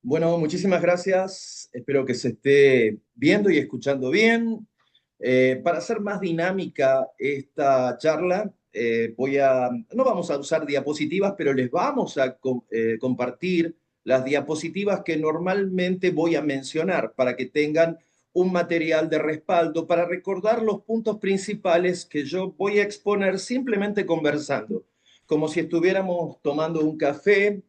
Bueno, muchísimas gracias. Espero que se esté viendo y escuchando bien. Para hacer más dinámica esta charla, no vamos a usar diapositivas, pero les vamos a compartir las diapositivas que normalmente voy a mencionar para que tengan un material de respaldo para recordar los puntos principales que yo voy a exponer simplemente conversando, como si estuviéramos tomando un café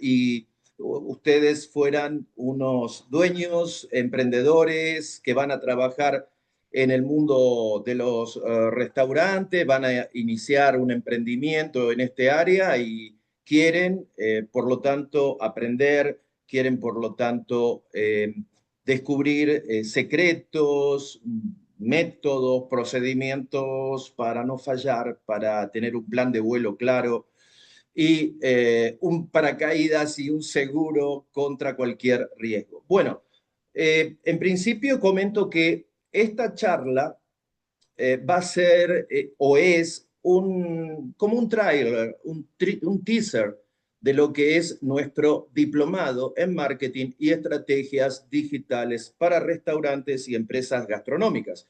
y ustedes fueran unos dueños, emprendedores que van a trabajar en el mundo de los restaurantes, van a iniciar un emprendimiento en este área y quieren, por lo tanto, aprender, quieren, por lo tanto, descubrir secretos, métodos, procedimientos para no fallar, para tener un plan de vuelo claro y un paracaídas y un seguro contra cualquier riesgo. Bueno, en principio comento que esta charla va a ser o es como un trailer, un teaser de lo que es nuestro diplomado en marketing y estrategias digitales para restaurantes y empresas gastronómicas.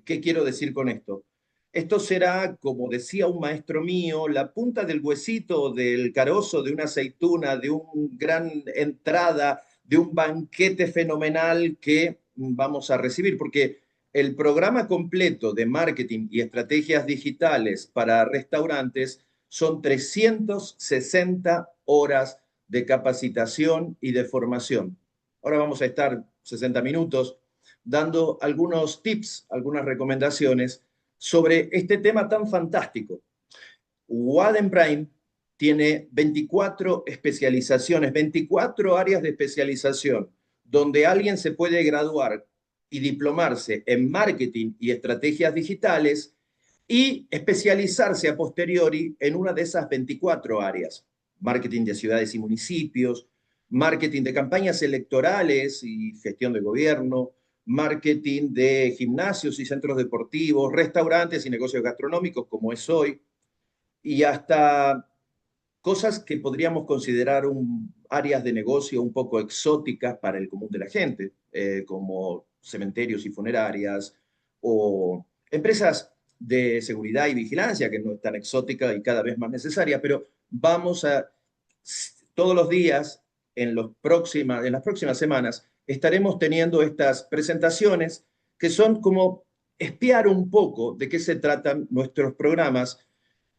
¿Qué quiero decir con esto? Esto será, como decía un maestro mío, la punta del huesito del carozo de una aceituna, de una gran entrada, de un banquete fenomenal que vamos a recibir, porque el programa completo de marketing y estrategias digitales para restaurantes son 360 horas de capacitación y de formación. Ahora vamos a estar 60 minutos dando algunos tips, algunas recomendaciones sobre este tema tan fantástico. Waden Prime tiene 24 especializaciones, 24 áreas de especialización, donde alguien se puede graduar y diplomarse en marketing y estrategias digitales y especializarse a posteriori en una de esas 24 áreas. Marketing de ciudades y municipios, marketing de campañas electorales y gestión de gobierno, marketing de gimnasios y centros deportivos, restaurantes y negocios gastronómicos, como es hoy, y hasta cosas que podríamos considerar áreas de negocio un poco exóticas para el común de la gente, como cementerios y funerarias, o empresas de seguridad y vigilancia, que no es tan exótica y cada vez más necesaria, pero vamos a, todos los días, en las próximas semanas, estaremos teniendo estas presentaciones que son como espiar un poco de qué se tratan nuestros programas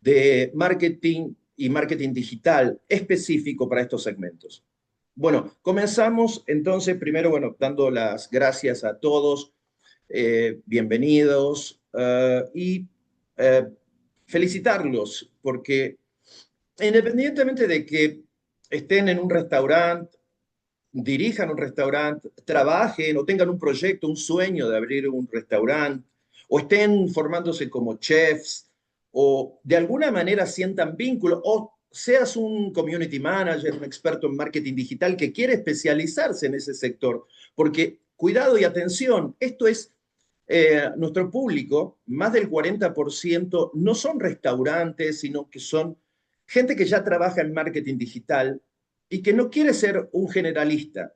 de marketing y marketing digital específico para estos segmentos. Bueno, comenzamos entonces primero, bueno, dando las gracias a todos, bienvenidos y eh, felicitarlos porque independientemente de que estén en un restaurante, dirijan un restaurante, trabajen o tengan un proyecto, un sueño de abrir un restaurante, o estén formándose como chefs, o de alguna manera sientan vínculo, o seas un community manager, un experto en marketing digital que quiere especializarse en ese sector, porque cuidado y atención, esto es nuestro público, más del 40% no son restaurantes, sino que son gente que ya trabaja en marketing digital y que no quiere ser un generalista,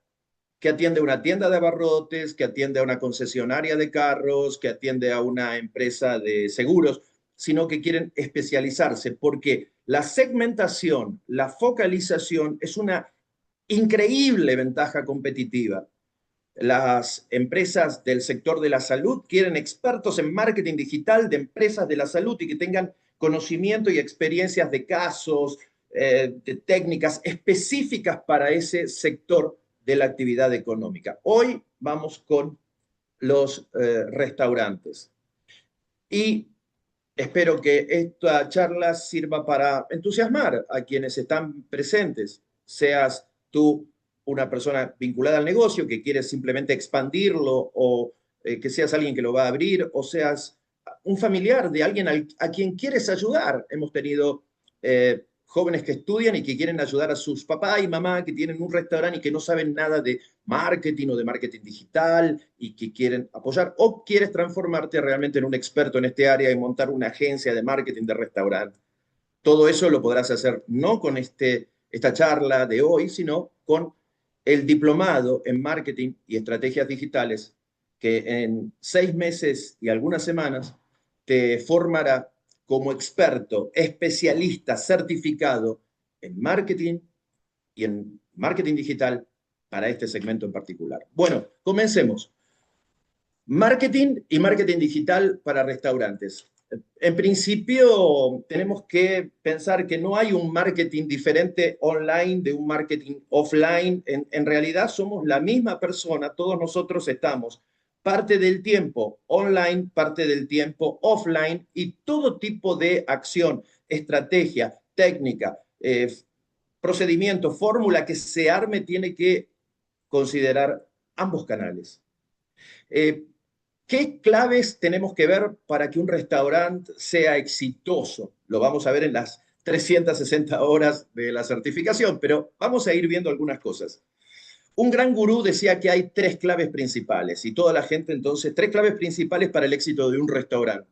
que atiende a una tienda de abarrotes, que atiende a una concesionaria de carros, que atiende a una empresa de seguros, sino que quieren especializarse porque la segmentación, la focalización es una increíble ventaja competitiva. Las empresas del sector de la salud quieren expertos en marketing digital de empresas de la salud y que tengan conocimiento y experiencias de casos, de técnicas específicas para ese sector de la actividad económica. Hoy vamos con los restaurantes y espero que esta charla sirva para entusiasmar a quienes están presentes, seas tú una persona vinculada al negocio que quieres simplemente expandirlo o que seas alguien que lo va a abrir o seas un familiar de alguien a quien quieres ayudar. Hemos tenido jóvenes que estudian y que quieren ayudar a sus papá y mamá que tienen un restaurante y que no saben nada de marketing o de marketing digital y que quieren apoyar, o quieres transformarte realmente en un experto en este área y montar una agencia de marketing de restaurante. Todo eso lo podrás hacer no con esta charla de hoy, sino con el diplomado en marketing y estrategias digitales, que en 6 meses y algunas semanas te formará como experto, especialista, certificado en marketing y en marketing digital para este segmento en particular. Bueno, comencemos. Marketing y marketing digital para restaurantes. En principio, tenemos que pensar que no hay un marketing diferente online de un marketing offline. En realidad somos la misma persona, todos nosotros estamos parte del tiempo online, parte del tiempo offline y todo tipo de acción, estrategia, técnica, procedimiento, fórmula que se arme tiene que considerar ambos canales. Eh, ¿Qué claves tenemos que ver para que un restaurante sea exitoso? Lo vamos a ver en las 360 horas de la certificación, pero vamos a ir viendo algunas cosas. Un gran gurú decía que hay tres claves principales y toda la gente entonces, tres claves principales para el éxito de un restaurante.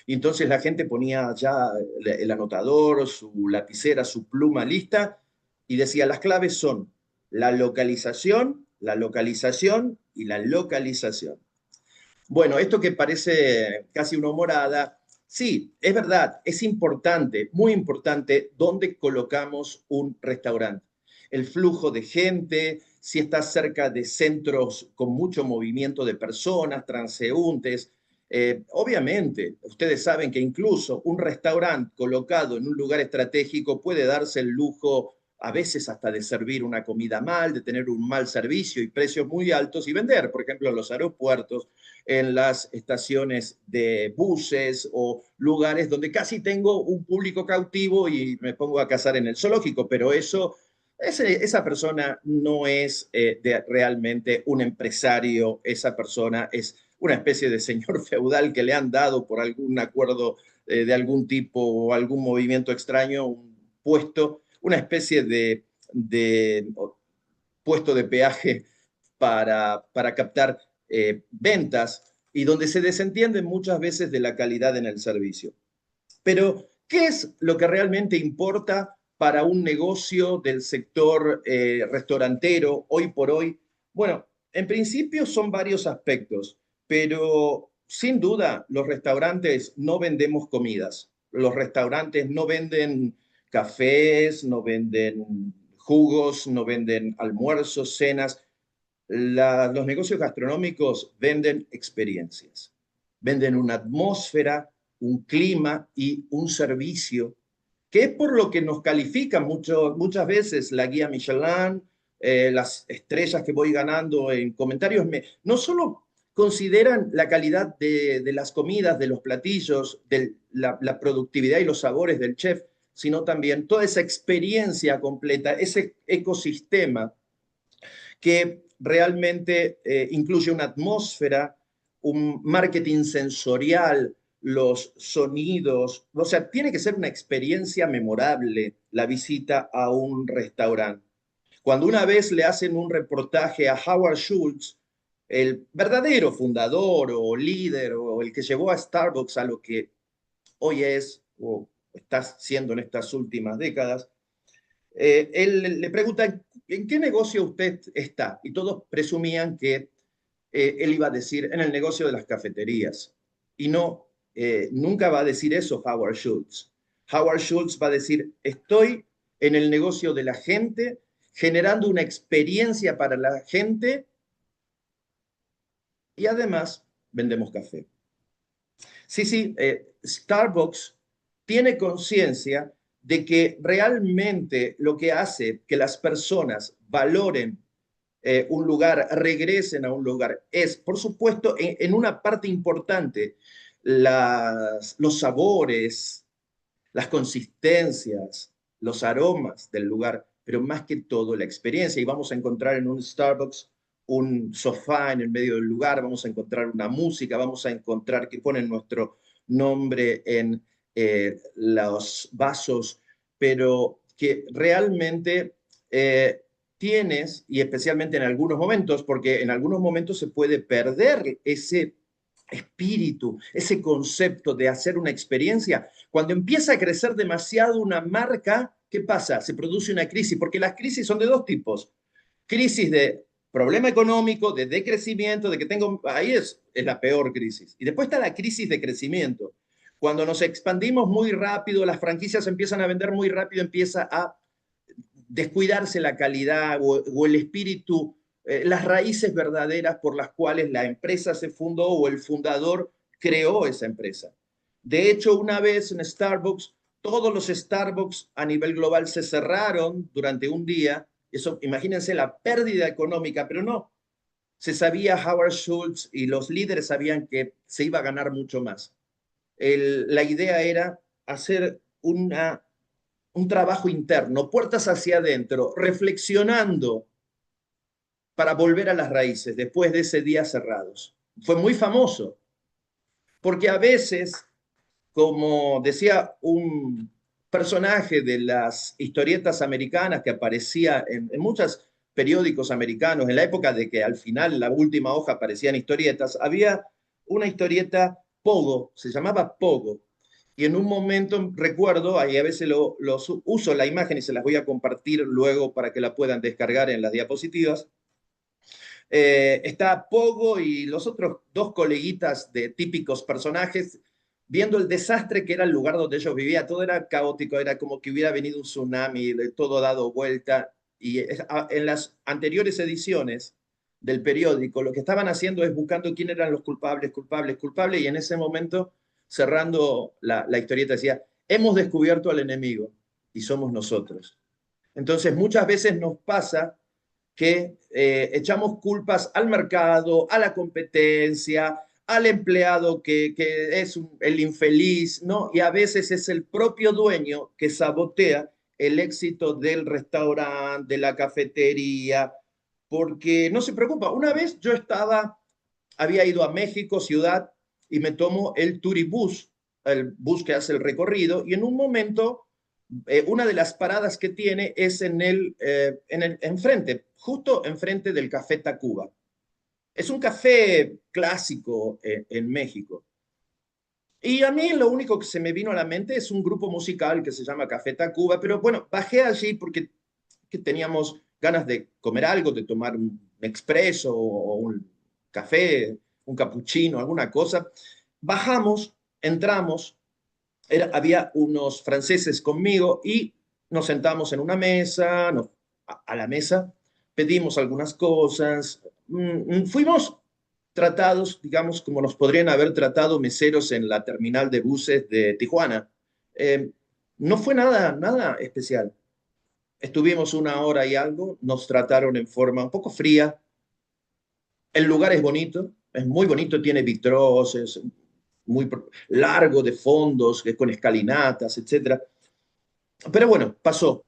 Y entonces la gente ponía ya el anotador, su lapicera, su pluma lista y decía, las claves son la localización y la localización. Bueno, esto que parece casi una humorada, sí, es verdad, es importante, muy importante, dónde colocamos un restaurante. El flujo de gente, si está cerca de centros con mucho movimiento de personas, transeúntes. Obviamente, ustedes saben que incluso un restaurante colocado en un lugar estratégico puede darse el lujo a veces hasta de servir una comida mal, de tener un mal servicio y precios muy altos y vender, por ejemplo, en los aeropuertos, en las estaciones de buses o lugares donde casi tengo un público cautivo y me pongo a cazar en el zoológico, pero esa persona no es realmente un empresario, esa persona es una especie de señor feudal que le han dado por algún acuerdo de algún tipo o algún movimiento extraño un puesto, una especie de puesto de peaje para captar ventas y donde se desentienden muchas veces de la calidad en el servicio. Pero, ¿qué es lo que realmente importa para un negocio del sector restaurantero hoy por hoy? Bueno, en principio son varios aspectos, pero sin duda los restaurantes no vendemos comidas. Los restaurantes no venden cafés, no venden jugos, no venden almuerzos, cenas. Los negocios gastronómicos venden experiencias, venden una atmósfera, un clima y un servicio, que es por lo que nos califican muchas veces la guía Michelin, las estrellas que voy ganando en comentarios, no solo consideran la calidad de las comidas, de los platillos, de la productividad y los sabores del chef, sino también toda esa experiencia completa, ese ecosistema que realmente incluye una atmósfera, un marketing sensorial, los sonidos, o sea, tiene que ser una experiencia memorable la visita a un restaurante. Cuando una vez le hacen un reportaje a Howard Schultz, el verdadero fundador o líder o el que llevó a Starbucks a lo que hoy es o está siendo en estas últimas décadas, él le pregunta, ¿en qué negocio usted está? Y todos presumían que él iba a decir, en el negocio de las cafeterías. Y no, nunca va a decir eso Howard Schultz. Howard Schultz va a decir, estoy en el negocio de la gente, generando una experiencia para la gente y además vendemos café. Sí, sí, Starbucks tiene conciencia de que realmente lo que hace que las personas valoren un lugar, regresen a un lugar, es, por supuesto, en una parte importante, los sabores, las consistencias, los aromas del lugar, pero más que todo la experiencia. Y vamos a encontrar en un Starbucks un sofá en el medio del lugar, vamos a encontrar una música, vamos a encontrar que ponen nuestro nombre en los vasos, pero que realmente tienes, y especialmente en algunos momentos, porque en algunos momentos se puede perder ese espíritu, ese concepto de hacer una experiencia. Cuando empieza a crecer demasiado una marca, ¿qué pasa? Se produce una crisis, porque las crisis son de dos tipos. Crisis de problema económico, de decrecimiento, de que tengo, ahí es la peor crisis. Y después está la crisis de crecimiento. Cuando nos expandimos muy rápido, las franquicias empiezan a vender muy rápido, empieza a descuidarse la calidad o el espíritu, las raíces verdaderas por las cuales la empresa se fundó o el fundador creó esa empresa. De hecho, una vez en Starbucks, todos los Starbucks a nivel global se cerraron durante un día. Eso, imagínense la pérdida económica, pero no. Se sabía, Howard Schultz y los líderes sabían que se iba a ganar mucho más. La idea era hacer un trabajo interno, puertas hacia adentro, reflexionando para volver a las raíces después de ese día cerrados. Fue muy famoso, porque a veces, como decía un personaje de las historietas americanas que aparecía en muchos periódicos americanos, en la época de que al final, la última hoja, aparecían historietas, había una historieta Pogo, se llamaba Pogo, y en un momento recuerdo, ahí a veces uso la imagen y se las voy a compartir luego para que la puedan descargar en las diapositivas. Está Pogo y los otros dos coleguitas de típicos personajes viendo el desastre que era el lugar donde ellos vivían. Todo era caótico, era como que hubiera venido un tsunami, todo dado vuelta. Y en las anteriores ediciones del periódico, lo que estaban haciendo es buscando quién eran los culpables, culpables, culpables, y en ese momento, cerrando la historieta, decía, hemos descubierto al enemigo y somos nosotros. Entonces, muchas veces nos pasa que echamos culpas al mercado, a la competencia, al empleado que es el infeliz, ¿no? Y a veces es el propio dueño que sabotea el éxito del restaurante, de la cafetería, porque no se preocupa. Una vez yo había ido a México, ciudad, y me tomo el turibús, el bus que hace el recorrido, y en un momento una de las paradas que tiene es enfrente, justo enfrente del Café Tacuba. Es un café clásico en México. Y a mí lo único que se me vino a la mente es un grupo musical que se llama Café Tacuba, pero bueno, bajé allí porque que teníamos ganas de comer algo, de tomar un expreso o un café, un cappuccino, alguna cosa. Bajamos, entramos, había unos franceses conmigo y nos sentamos en una mesa, a la mesa, pedimos algunas cosas, fuimos tratados, digamos, como nos podrían haber tratado meseros en la terminal de buses de Tijuana. Eh, no fue nada especial. Estuvimos una hora y algo, nos trataron en forma un poco fría. El lugar es bonito, es muy bonito, tiene vitros, es muy largo de fondos, con escalinatas, etcétera. Pero bueno, pasó.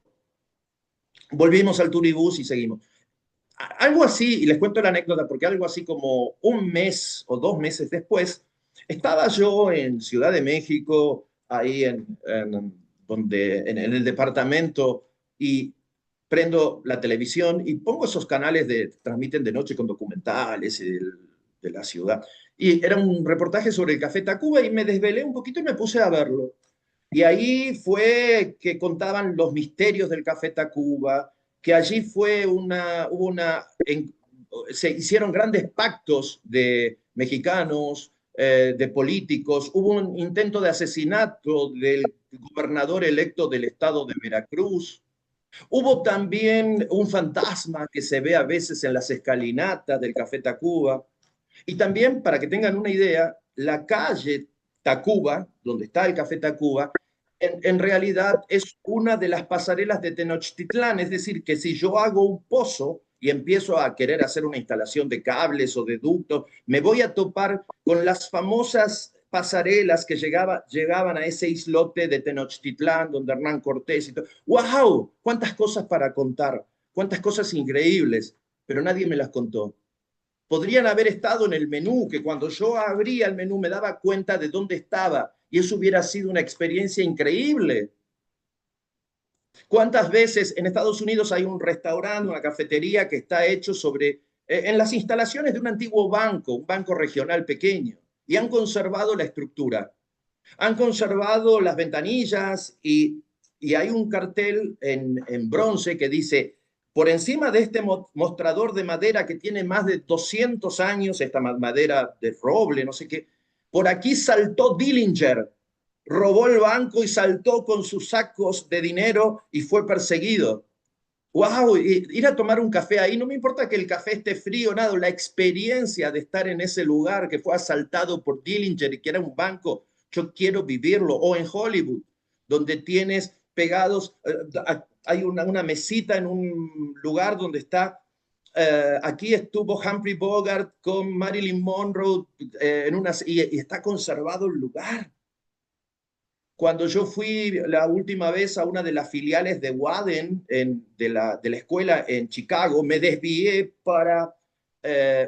Volvimos al turibús y seguimos. Algo así, y les cuento la anécdota, porque algo así como un mes o 2 meses después, estaba yo en Ciudad de México, ahí en el departamento, y prendo la televisión y pongo esos canales transmiten de noche con documentales de la ciudad. Y era un reportaje sobre el Café Tacuba y me desvelé un poquito y me puse a verlo. Y ahí fue que contaban los misterios del Café Tacuba, que allí se hicieron grandes pactos de mexicanos, de políticos, hubo un intento de asesinato del gobernador electo del estado de Veracruz, hubo también un fantasma que se ve a veces en las escalinatas del Café Tacuba, y también, para que tengan una idea, la calle Tacuba, donde está el Café Tacuba, en realidad es una de las pasarelas de Tenochtitlán, es decir, que si yo hago un pozo y empiezo a querer hacer una instalación de cables o de ductos, me voy a topar con las famosas pasarelas que llegaban a ese islote de Tenochtitlán, donde Hernán Cortés y todo. ¡Wow! ¿Cuántas cosas para contar? ¿Cuántas cosas increíbles? Pero nadie me las contó. Podrían haber estado en el menú, que cuando yo abría el menú me daba cuenta de dónde estaba y eso hubiera sido una experiencia increíble. ¿Cuántas veces en Estados Unidos hay un restaurante, una cafetería que está hecho en las instalaciones de un antiguo banco, un banco regional pequeño, y han conservado la estructura, han conservado las ventanillas y hay un cartel en bronce que dice Por encima de este mostrador de madera que tiene más de 200 años, esta madera de roble, no sé qué, por aquí saltó Dillinger, robó el banco y saltó con sus sacos de dinero y fue perseguido. ¡Wow! Ir a tomar un café ahí, no me importa que el café esté frío, nada, la experiencia de estar en ese lugar que fue asaltado por Dillinger y que era un banco, yo quiero vivirlo. O en Hollywood, donde tienes pegados, hay una mesita en un lugar donde está, aquí estuvo Humphrey Bogart con Marilyn Monroe y está conservado el lugar. Cuando yo fui la última vez a una de las filiales de Waden, de la escuela en Chicago, me desvié para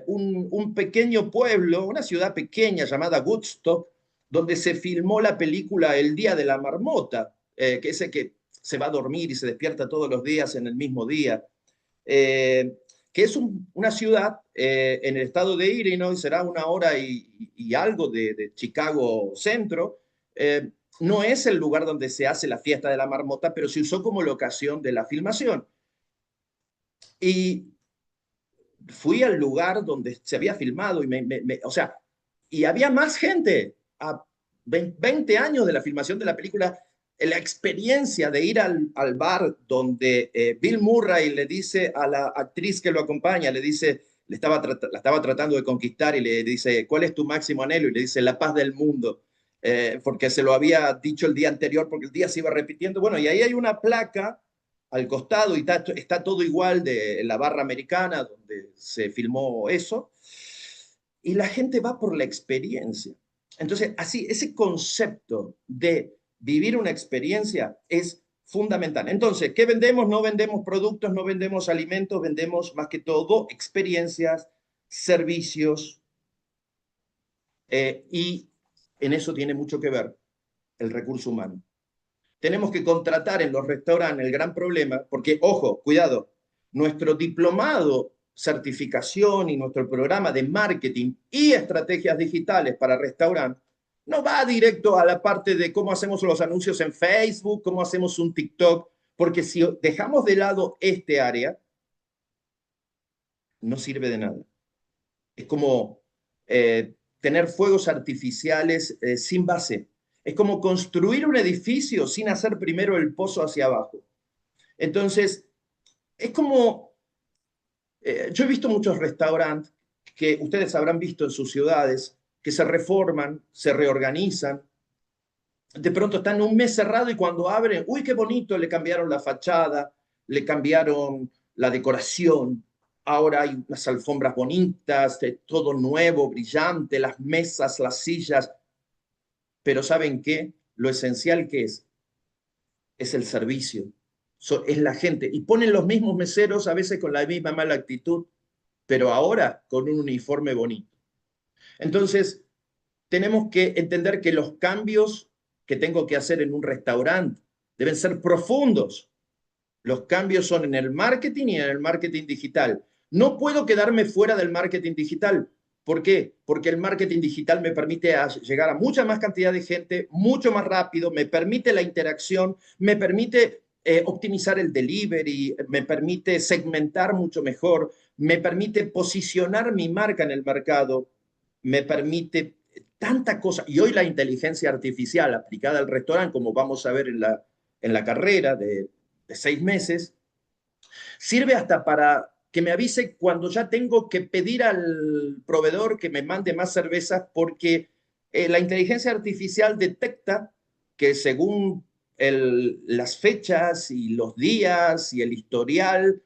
un pequeño pueblo, una ciudad pequeña llamada Woodstock, donde se filmó la película El Día de la Marmota, que es el que se va a dormir y se despierta todos los días en el mismo día, eh, que es una ciudad en el estado de Illinois, será una hora y algo de Chicago Centro. No es el lugar donde se hace la fiesta de la marmota, pero se usó como locación de la filmación. Y fui al lugar donde se había filmado o sea, y había más gente a 20 años de la filmación de la película. La experiencia de ir al bar donde Bill Murray le dice a la actriz que lo acompaña, le dice, la estaba tratando de conquistar y le dice, ¿cuál es tu máximo anhelo? Y le dice, la paz del mundo, porque se lo había dicho el día anterior, porque el día se iba repitiendo. Bueno, y ahí hay una placa al costado y está todo igual de la barra americana donde se filmó eso, y la gente va por la experiencia. Entonces, así, ese concepto de vivir una experiencia es fundamental. Entonces, ¿qué vendemos? No vendemos productos, no vendemos alimentos, vendemos más que todo experiencias, servicios, y en eso tiene mucho que ver el recurso humano. Tenemos que contratar en los restaurantes el gran problema, porque, ojo, cuidado, nuestro diplomado certificación y nuestro programa de marketing y estrategias digitales para restaurantes no va directo a la parte de cómo hacemos los anuncios en Facebook, cómo hacemos un TikTok, porque si dejamos de lado este área, no sirve de nada. Es como tener fuegos artificiales sin base. Es como construir un edificio sin hacer primero el pozo hacia abajo. Entonces, es como, yo he visto muchos restaurantes que ustedes habrán visto en sus ciudades, que se reforman, se reorganizan, de pronto están un mes cerrado y cuando abren, uy, qué bonito, le cambiaron la fachada, le cambiaron la decoración, ahora hay unas alfombras bonitas, todo nuevo, brillante, las mesas, las sillas, pero ¿saben qué? Lo esencial que es el servicio, es la gente. Y ponen los mismos meseros, a veces con la misma mala actitud, pero ahora con un uniforme bonito. Entonces, tenemos que entender que los cambios que tengo que hacer en un restaurante deben ser profundos. Los cambios son en el marketing y en el marketing digital. No puedo quedarme fuera del marketing digital. ¿Por qué? Porque el marketing digital me permite llegar a mucha más cantidad de gente, mucho más rápido, me permite la interacción, me permite optimizar el delivery, me permite segmentar mucho mejor, me permite posicionar mi marca en el mercado, me permite tanta cosa. Y hoy la inteligencia artificial aplicada al restaurante, como vamos a ver en la carrera de 6 meses, sirve hasta para que me avise cuando ya tengo que pedir al proveedor que me mande más cervezas, porque la inteligencia artificial detecta que según las fechas y los días y el historial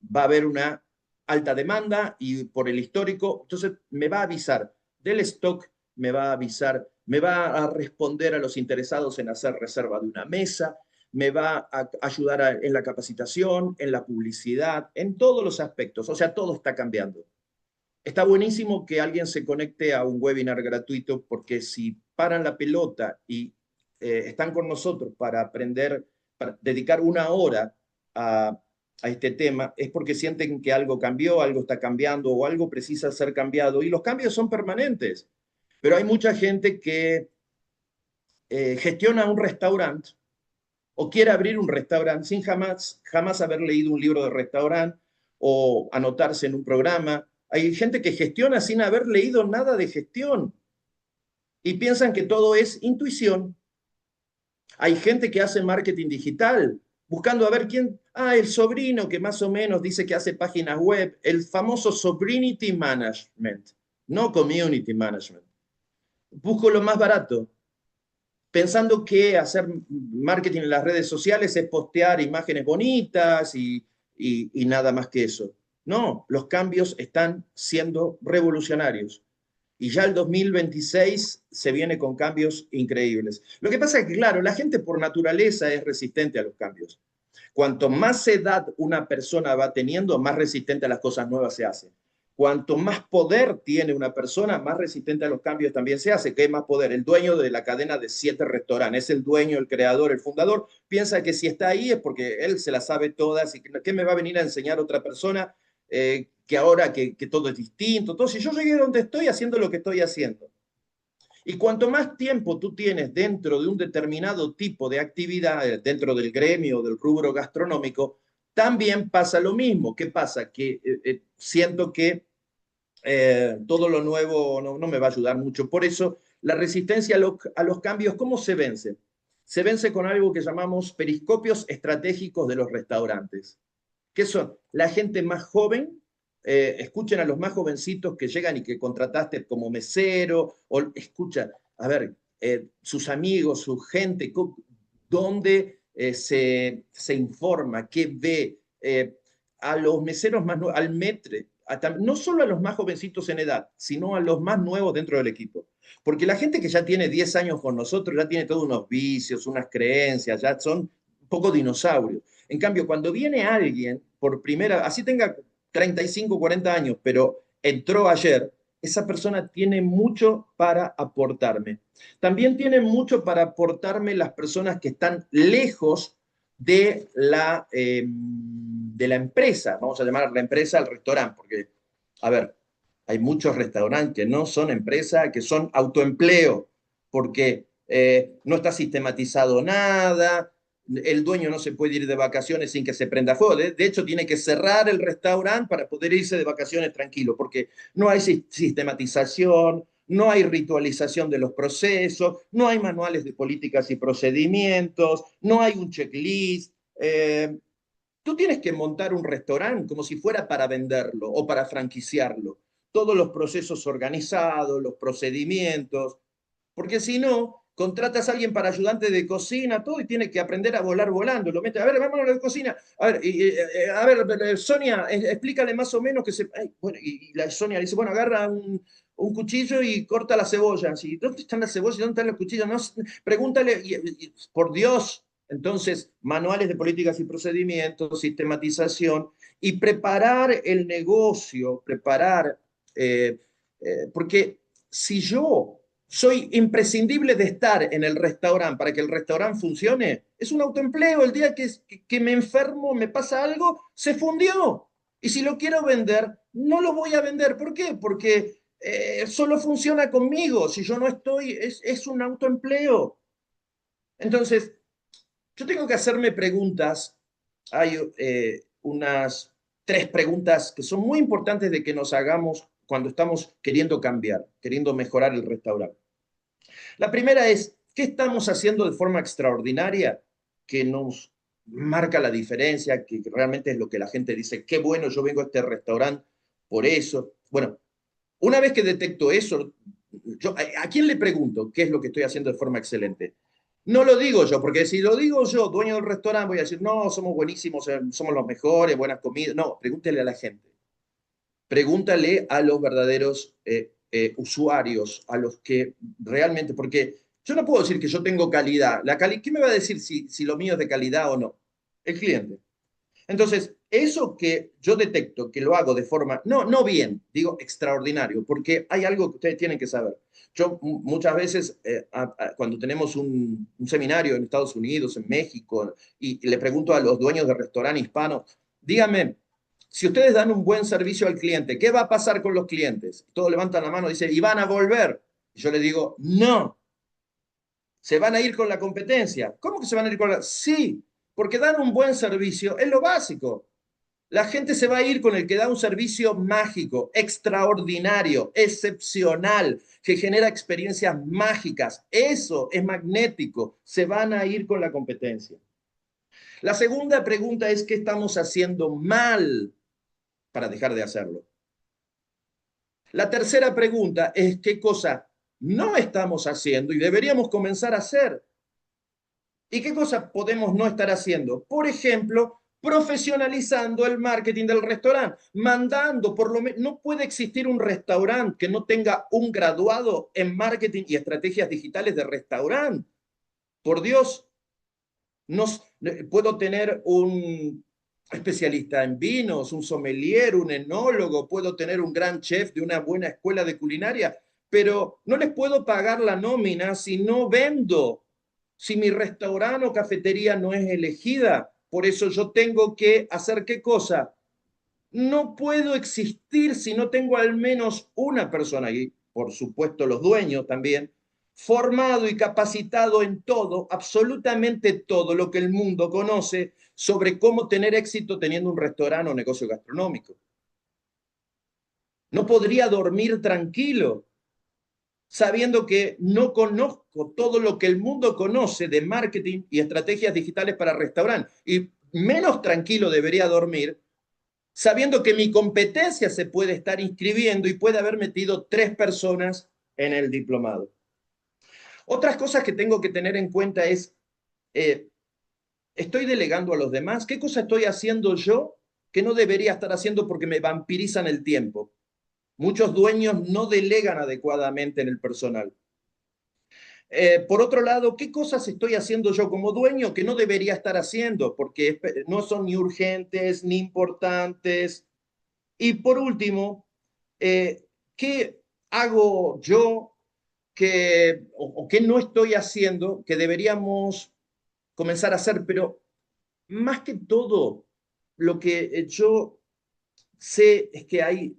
va a haber una alta demanda y por el histórico, entonces me va a avisar del stock, me va a avisar, me va a responder a los interesados en hacer reserva de una mesa, me va a ayudar en la capacitación, en la publicidad, en todos los aspectos. O sea, todo está cambiando. Está buenísimo que alguien se conecte a un webinar gratuito porque si paran la pelota y están con nosotros para aprender, para dedicar una hora a este tema, es porque sienten que algo cambió, algo está cambiando o algo precisa ser cambiado. Y los cambios son permanentes. Pero hay mucha gente que gestiona un restaurante o quiere abrir un restaurante sin jamás haber leído un libro de restaurante o anotarse en un programa. Hay gente que gestiona sin haber leído nada de gestión y piensan que todo es intuición. Hay gente que hace marketing digital, buscando a ver quién, el sobrino que más o menos dice que hace páginas web, el famoso Sobrinity Management, no Community Management. Busco lo más barato, pensando que hacer marketing en las redes sociales es postear imágenes bonitas y nada más que eso. No, los cambios están siendo revolucionarios. Y ya el 2026 se viene con cambios increíbles. Lo que pasa es que, claro, la gente por naturaleza es resistente a los cambios. Cuanto más edad una persona va teniendo, más resistente a las cosas nuevas se hace. Cuanto más poder tiene una persona, más resistente a los cambios también se hace. ¿Qué es más poder? El dueño de la cadena de 7 restaurantes, es el dueño, el creador, el fundador, piensa que si está ahí es porque él se las sabe todas y que me va a venir a enseñar otra persona que ahora que todo es distinto. Entonces, yo llegué donde estoy haciendo lo que estoy haciendo. Y cuanto más tiempo tú tienes dentro de un determinado tipo de actividad, dentro del gremio, del rubro gastronómico, también pasa lo mismo. ¿Qué pasa? Que siento que todo lo nuevo no me va a ayudar mucho. Por eso, la resistencia a los cambios, ¿cómo se vence? Se vence con algo que llamamos periscopios estratégicos de los restaurantes. ¿Qué son? La gente más joven, escuchen a los más jovencitos que llegan y que contrataste como mesero, o escucha, a ver, sus amigos, su gente, dónde se informa, qué ve, a los meseros más nuevos, al metre, no solo a los más jovencitos en edad, sino a los más nuevos dentro del equipo. Porque la gente que ya tiene 10 años con nosotros ya tiene todos unos vicios, unas creencias, ya son un poco dinosaurios. En cambio, cuando viene alguien por primera, así tenga 35, 40 años, pero entró ayer, esa persona tiene mucho para aportarme. También tienen mucho para aportarme las personas que están lejos de la empresa, vamos a llamar a la empresa al restaurante, porque, a ver, hay muchos restaurantes que no son empresa, que son autoempleo, porque no está sistematizado nada, el dueño no se puede ir de vacaciones sin que se prenda fuego. De hecho, tiene que cerrar el restaurante para poder irse de vacaciones tranquilo, porque no hay sistematización, no hay ritualización de los procesos, no hay manuales de políticas y procedimientos, no hay un checklist. Tú tienes que montar un restaurante como si fuera para venderlo o para franquiciarlo. Todos los procesos organizados, los procedimientos, porque si no, contratas a alguien para ayudante de cocina, todo, y tiene que aprender a volar volando. Lo mete, a ver, vámonos a la cocina. A ver, Sonia, explícale más o menos que se. Ay, bueno, y la Sonia dice, bueno, agarra un cuchillo y corta las cebollas. ¿Y dónde están las cebollas? ¿Dónde están los cuchillos? No, pregúntale, por Dios. Entonces, manuales de políticas y procedimientos, sistematización y preparar el negocio, porque si yo soy imprescindible de estar en el restaurante para que el restaurante funcione, es un autoempleo. El día que me enfermo, me pasa algo, se fundió. Y si lo quiero vender, no lo voy a vender. ¿Por qué? Porque solo funciona conmigo. Si yo no estoy, es un autoempleo. Entonces, yo tengo que hacerme preguntas. Hay unas 3 preguntas que son muy importantes de que nos hagamos cuando estamos queriendo cambiar, queriendo mejorar el restaurante. La primera es, ¿qué estamos haciendo de forma extraordinaria que nos marca la diferencia, que realmente es lo que la gente dice, qué bueno, yo vengo a este restaurante por eso? Bueno, una vez que detecto eso, ¿a quién le pregunto qué es lo que estoy haciendo de forma excelente? No lo digo yo, porque si lo digo yo, dueño del restaurante, voy a decir, no, somos buenísimos, somos los mejores, buenas comidas. No, pregúntele a la gente. Pregúntale a los verdaderos usuarios, a los que realmente, porque yo no puedo decir que yo tengo calidad. ¿Qué me va a decir si lo mío es de calidad o no? El cliente. Entonces, eso que yo detecto que lo hago de forma, no bien, digo extraordinario, porque hay algo que ustedes tienen que saber. Yo muchas veces, cuando tenemos un seminario en Estados Unidos, en México, y le pregunto a los dueños de restaurantes hispanos, díganme, si ustedes dan un buen servicio al cliente, ¿qué va a pasar con los clientes? Todos levantan la mano y dicen, ¿y van a volver? Y yo les digo, no. ¿Se van a ir con la competencia? ¿Cómo que se van a ir con la...? Sí, porque dan un buen servicio, es lo básico. La gente se va a ir con el que da un servicio mágico, extraordinario, excepcional, que genera experiencias mágicas. Eso es magnético. Se van a ir con la competencia. La segunda pregunta es, ¿qué estamos haciendo mal para dejar de hacerlo? La tercera pregunta es, ¿qué cosa no estamos haciendo y deberíamos comenzar a hacer? ¿Y qué cosa podemos no estar haciendo? Por ejemplo, profesionalizando el marketing del restaurante, mandando, por lo menos, no puede existir un restaurante que no tenga un graduado en marketing y estrategias digitales de restaurante. Por Dios, puedo tener un especialista en vinos, un sommelier, un enólogo, puedo tener un gran chef de una buena escuela de culinaria, pero no les puedo pagar la nómina si no vendo, si mi restaurante o cafetería no es elegida. Por eso yo tengo que hacer qué cosa. No puedo existir si no tengo al menos una persona, y por supuesto los dueños también, formado y capacitado en todo, absolutamente todo lo que el mundo conoce sobre cómo tener éxito teniendo un restaurante o negocio gastronómico. No podría dormir tranquilo sabiendo que no conozco todo lo que el mundo conoce de marketing y estrategias digitales para restaurantes. Y menos tranquilo debería dormir sabiendo que mi competencia se puede estar inscribiendo y puede haber metido 3 personas en el diplomado. Otras cosas que tengo que tener en cuenta es, eh, ¿estoy delegando a los demás? ¿Qué cosa estoy haciendo yo que no debería estar haciendo porque me vampirizan el tiempo? Muchos dueños no delegan adecuadamente en el personal. Por otro lado, ¿qué cosas estoy haciendo yo como dueño que no debería estar haciendo? Porque no son ni urgentes ni importantes. Y por último, ¿qué hago yo o qué no estoy haciendo que deberíamos comenzar a hacer? Pero más que todo, lo que yo sé es que hay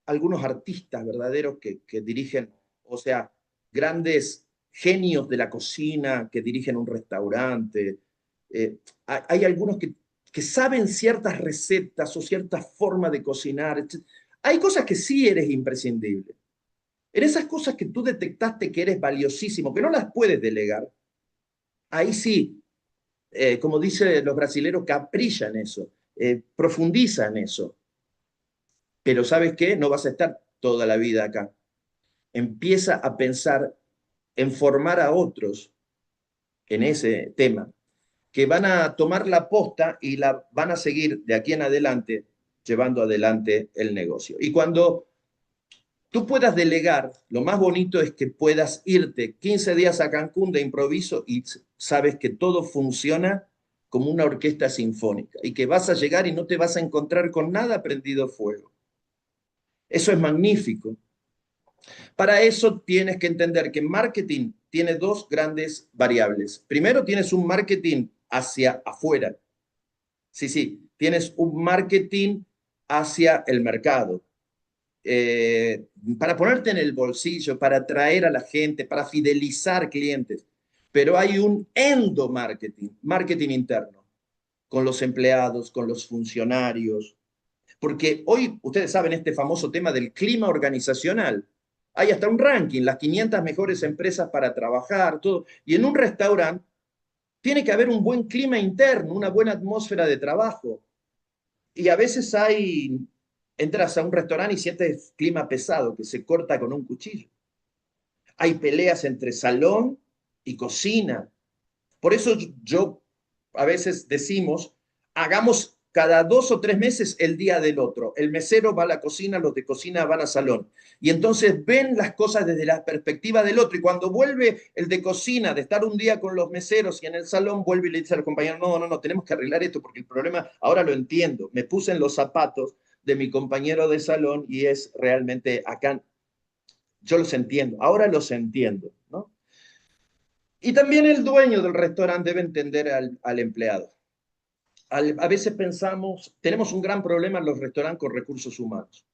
algunos artistas verdaderos que dirigen, o sea, grandes genios de la cocina que dirigen un restaurante. Hay algunos que saben ciertas recetas o cierta forma de cocinar. Hay cosas que sí eres imprescindible. En esas cosas que tú detectaste que eres valiosísimo, que no las puedes delegar, ahí sí, como dicen los brasileros, caprilla en eso, profundiza en eso. Pero ¿sabes qué? No vas a estar toda la vida acá. Empieza a pensar en formar a otros en ese tema, que van a tomar la posta y la van a seguir de aquí en adelante llevando adelante el negocio. Y cuando tú puedas delegar, lo más bonito es que puedas irte 15 días a Cancún de improviso y sabes que todo funciona como una orquesta sinfónica y que vas a llegar y no te vas a encontrar con nada prendido fuego. Eso es magnífico. Para eso tienes que entender que marketing tiene dos grandes variables. Primero, tienes un marketing hacia afuera. Sí, sí, tienes un marketing hacia el mercado. Eh, para ponerte en el bolsillo, para atraer a la gente, para fidelizar clientes. Pero hay un endomarketing, marketing interno, con los empleados, con los funcionarios, porque hoy, ustedes saben, este famoso tema del clima organizacional. Hay hasta un ranking, las 500 mejores empresas para trabajar, todo. Y en un restaurante tiene que haber un buen clima interno, una buena atmósfera de trabajo. Y a veces entras a un restaurante y sientes clima pesado, que se corta con un cuchillo. Hay peleas entre salón y cocina. Por eso yo a veces decimos, hagamos cada 2 o 3 meses el día del otro. El mesero va a la cocina, los de cocina van al salón. Y entonces ven las cosas desde la perspectiva del otro. Y cuando vuelve el de cocina de estar un día con los meseros y en el salón, vuelve y le dice al compañero, no, no, no, tenemos que arreglar esto porque el problema, ahora lo entiendo. Me puse en los zapatos de mi compañero de salón y es realmente acá, yo los entiendo, ahora los entiendo, ¿no? Y también el dueño del restaurante debe entender al empleado. A veces pensamos, tenemos un gran problema en los restaurantes con recursos humanos.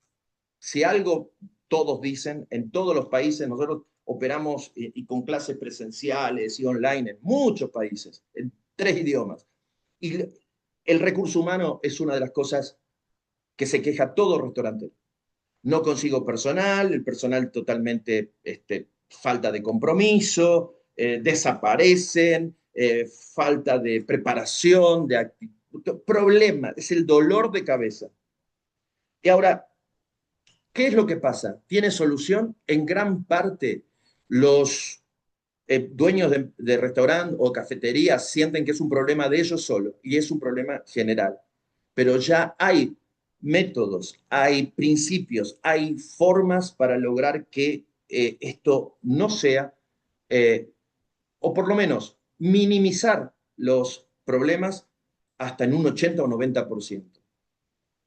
Si algo todos dicen, en todos los países, nosotros operamos y con clases presenciales y online en muchos países, en 3 idiomas. Y el recurso humano es una de las cosas que se queja todo restaurante. No consigo personal, el personal totalmente falta de compromiso, desaparecen, falta de preparación, de actitud, problema, es el dolor de cabeza. Y ahora, ¿qué es lo que pasa? ¿Tiene solución? En gran parte, los dueños de restaurante o cafetería sienten que es un problema de ellos solo y es un problema general. Pero ya hay métodos, hay principios, hay formas para lograr que esto no sea, eh, o por lo menos minimizar los problemas hasta en un 80 o 90%.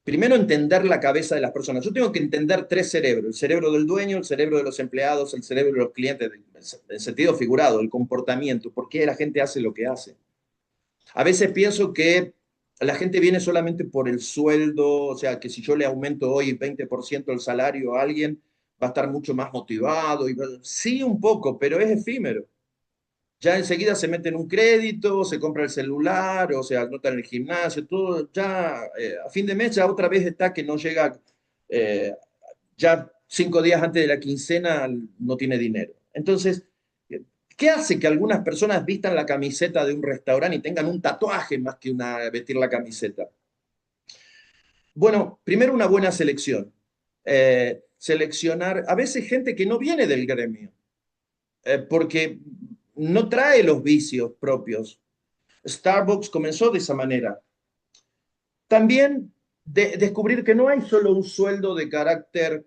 Primero, entender la cabeza de las personas. Yo tengo que entender 3 cerebros: el cerebro del dueño, el cerebro de los empleados, el cerebro de los clientes, en sentido figurado, el comportamiento, por qué la gente hace lo que hace. A veces pienso que la gente viene solamente por el sueldo, o sea, que si yo le aumento hoy 20% el salario a alguien, va a estar mucho más motivado. Sí, un poco, pero es efímero. Ya enseguida se mete en un crédito, se compra el celular, o se anota en el gimnasio, todo ya a fin de mes ya otra vez está que no llega, eh, ya 5 días antes de la quincena no tiene dinero. Entonces, ¿qué hace que algunas personas vistan la camiseta de un restaurante y tengan un tatuaje más que vestir la camiseta? Bueno, primero una buena selección. Seleccionar, a veces gente que no viene del gremio, porque no trae los vicios propios. Starbucks comenzó de esa manera. También descubrir que no hay solo un sueldo de carácter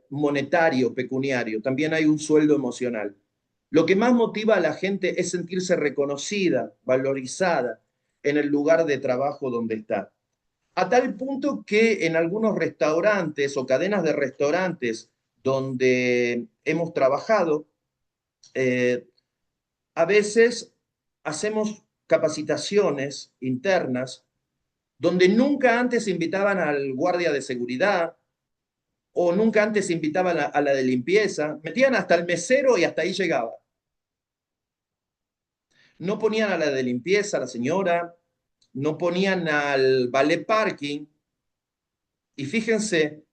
monetario, pecuniario, también hay un sueldo emocional. Lo que más motiva a la gente es sentirse reconocida, valorizada en el lugar de trabajo donde está. A tal punto que en algunos restaurantes o cadenas de restaurantes donde hemos trabajado, eh, a veces hacemos capacitaciones internas donde nunca antes invitaban al guardia de seguridad o nunca antes invitaban a la de limpieza, metían hasta el mesero y hasta ahí llegaba. No ponían a la de limpieza, a la señora, no ponían al ballet parking. Y fíjense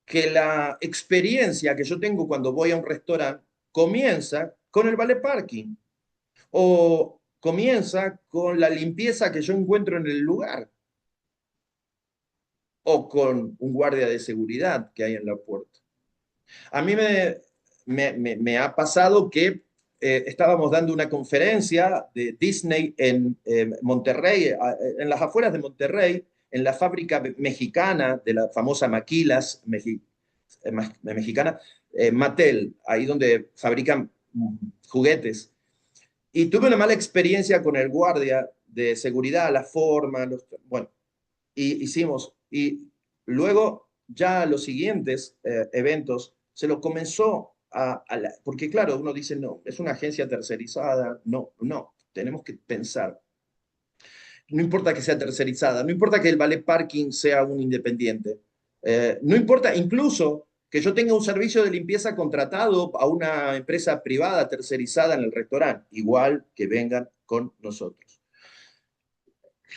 que la experiencia que yo tengo cuando voy a un restaurante comienza con el ballet parking o comienza con la limpieza que yo encuentro en el lugar o con un guardia de seguridad que hay en la puerta. A mí me ha pasado que estábamos dando una conferencia de Disney en Monterrey, en las afueras de Monterrey, en la fábrica mexicana de la famosa Maquilas mexicana, Mattel, ahí donde fabrican juguetes. Y tuve una mala experiencia con el guardia de seguridad, la forma, bueno, y hicimos. Y luego, ya los siguientes eventos, se lo comenzó porque claro, uno dice, no, es una agencia tercerizada, no, no, tenemos que pensar. No importa que sea tercerizada, no importa que el ballet parking sea un independiente, no importa incluso que yo tenga un servicio de limpieza contratado a una empresa privada tercerizada en el restaurante, igual que vengan con nosotros.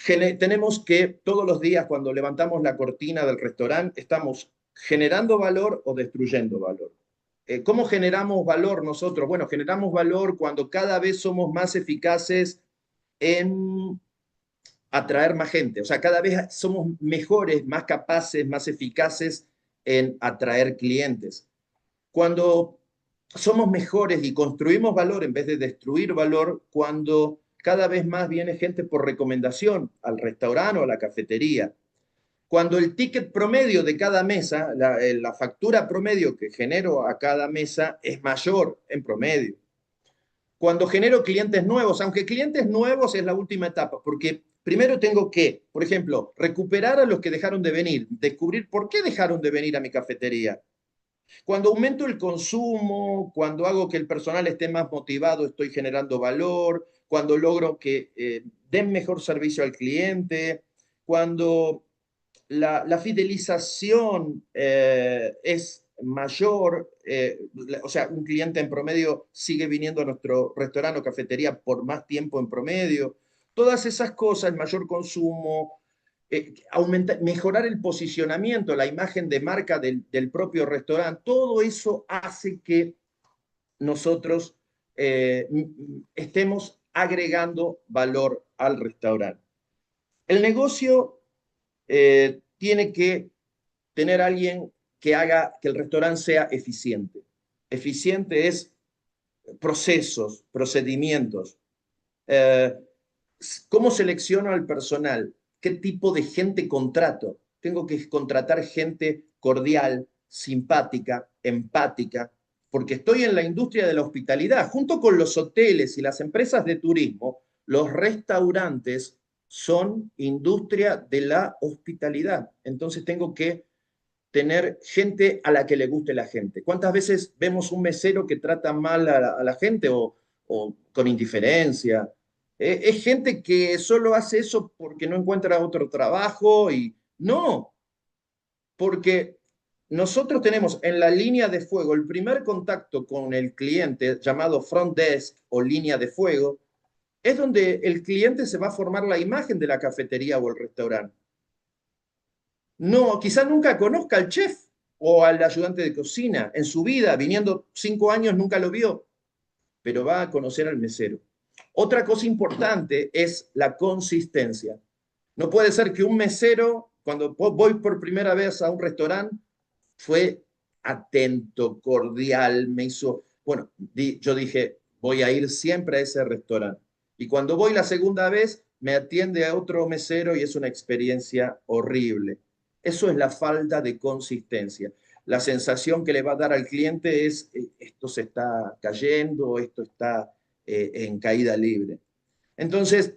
Tenemos que todos los días cuando levantamos la cortina del restaurante estamos generando valor o destruyendo valor. ¿Cómo generamos valor nosotros? Bueno, generamos valor cuando cada vez somos más eficaces en atraer más gente. O sea, cada vez somos mejores, más capaces, más eficaces en atraer clientes. Cuando somos mejores y construimos valor en vez de destruir valor, cuando cada vez más viene gente por recomendación al restaurante o a la cafetería. Cuando el ticket promedio de cada mesa, la factura promedio que genero a cada mesa es mayor en promedio. Cuando genero clientes nuevos, aunque clientes nuevos es la última etapa, porque primero tengo que, por ejemplo, recuperar a los que dejaron de venir, descubrir por qué dejaron de venir a mi cafetería. Cuando aumento el consumo, cuando hago que el personal esté más motivado, estoy generando valor, cuando logro que den mejor servicio al cliente, cuando la fidelización es mayor, o sea, un cliente en promedio sigue viniendo a nuestro restaurante o cafetería por más tiempo en promedio. Todas esas cosas, mayor consumo, mejorar el posicionamiento, la imagen de marca del propio restaurante, todo eso hace que nosotros estemos agregando valor al restaurante. El negocio tiene que tener alguien que haga que el restaurante sea eficiente. Eficiente es procesos, procedimientos. Eh, ¿Cómo selecciono al personal? ¿Qué tipo de gente contrato? Tengo que contratar gente cordial, simpática, empática, porque estoy en la industria de la hospitalidad. Junto con los hoteles y las empresas de turismo, los restaurantes son industria de la hospitalidad. Entonces tengo que tener gente a la que le guste la gente. ¿Cuántas veces vemos un mesero que trata mal a la gente o con indiferencia? Es gente que solo hace eso porque no encuentra otro trabajo y no, porque nosotros tenemos en la línea de fuego el primer contacto con el cliente llamado front desk o línea de fuego, es donde el cliente se va a formar la imagen de la cafetería o el restaurante. No, quizás nunca conozca al chef o al ayudante de cocina en su vida, viniendo 5 años nunca lo vio, pero va a conocer al mesero. Otra cosa importante es la consistencia. No puede ser que un mesero, cuando voy por primera vez a un restaurante, fue atento, cordial, me hizo, bueno, yo dije, voy a ir siempre a ese restaurante. Y cuando voy la segunda vez, me atiende a otro mesero y es una experiencia horrible. Eso es la falta de consistencia. La sensación que le va a dar al cliente es, esto se está cayendo, esto está en caída libre. Entonces,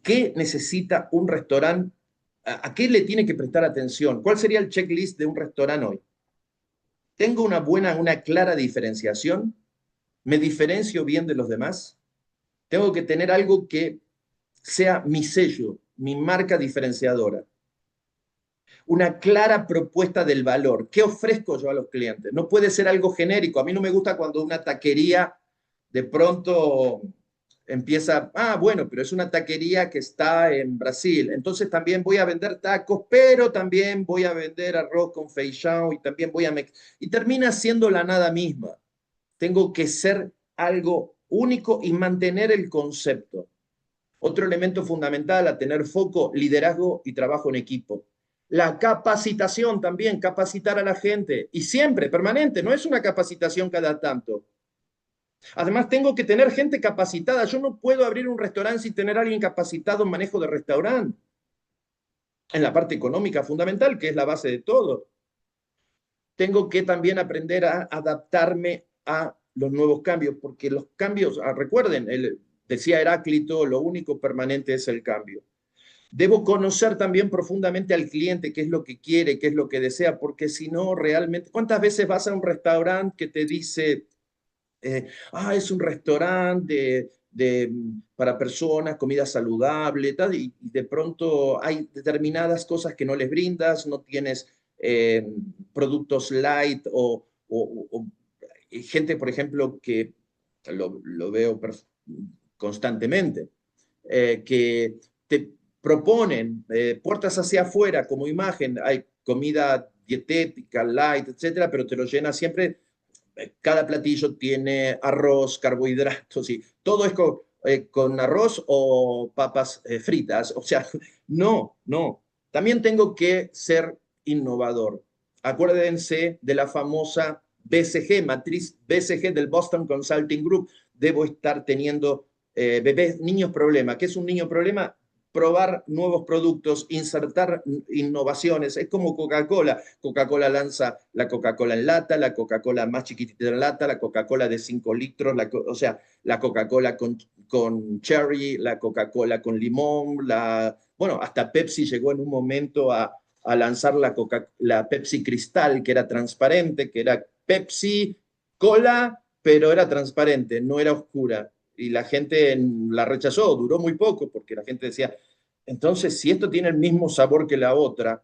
¿qué necesita un restaurante? ¿A qué le tiene que prestar atención? ¿Cuál sería el checklist de un restaurante hoy? ¿Tengo una clara diferenciación? ¿Me diferencio bien de los demás? Tengo que tener algo que sea mi sello, mi marca diferenciadora. Una clara propuesta del valor. ¿Qué ofrezco yo a los clientes? No puede ser algo genérico. A mí no me gusta cuando una taquería de pronto empieza, bueno, pero es una taquería que está en Brasil, entonces también voy a vender tacos, pero también voy a vender arroz con feijão y también voy a... Y termina siendo la nada misma. Tengo que ser algo único y mantener el concepto. Otro elemento fundamental a tener foco, liderazgo y trabajo en equipo. La capacitación también, capacitar a la gente. Y siempre, permanente, no es una capacitación cada tanto. Además, tengo que tener gente capacitada. Yo no puedo abrir un restaurante sin tener a alguien capacitado en manejo de restaurante. En la parte económica fundamental, que es la base de todo. Tengo que también aprender a adaptarme a los nuevos cambios, porque los cambios, recuerden, decía Heráclito, lo único permanente es el cambio. Debo conocer también profundamente al cliente, qué es lo que quiere, qué es lo que desea, porque si no, realmente, ¿cuántas veces vas a un restaurante que te dice, es un restaurante para personas, comida saludable, tal, y de pronto hay determinadas cosas que no les brindas, no tienes productos light o gente, por ejemplo, que lo veo constantemente, que te proponen puertas hacia afuera como imagen, hay comida dietética, light, etcétera, pero te lo llena siempre. Cada platillo tiene arroz, carbohidratos y todo es con arroz o papas fritas. O sea, no, no. También tengo que ser innovador. Acuérdense de la famosa BCG, matriz BCG del Boston Consulting Group. Debo estar teniendo bebés, niños problema. ¿Qué es un niño problema? Probar nuevos productos, insertar innovaciones. Es como Coca-Cola. Coca-Cola lanza la Coca-Cola en lata, la Coca-Cola más chiquitita en lata, la Coca-Cola de 5 litros, o sea, la Coca-Cola con cherry, la Coca-Cola con limón, bueno, hasta Pepsi llegó en un momento a lanzar la Pepsi Cristal, que era transparente, que era Pepsi Cola, pero era transparente, no era oscura. Y la gente la rechazó, duró muy poco, porque la gente decía, entonces, si esto tiene el mismo sabor que la otra,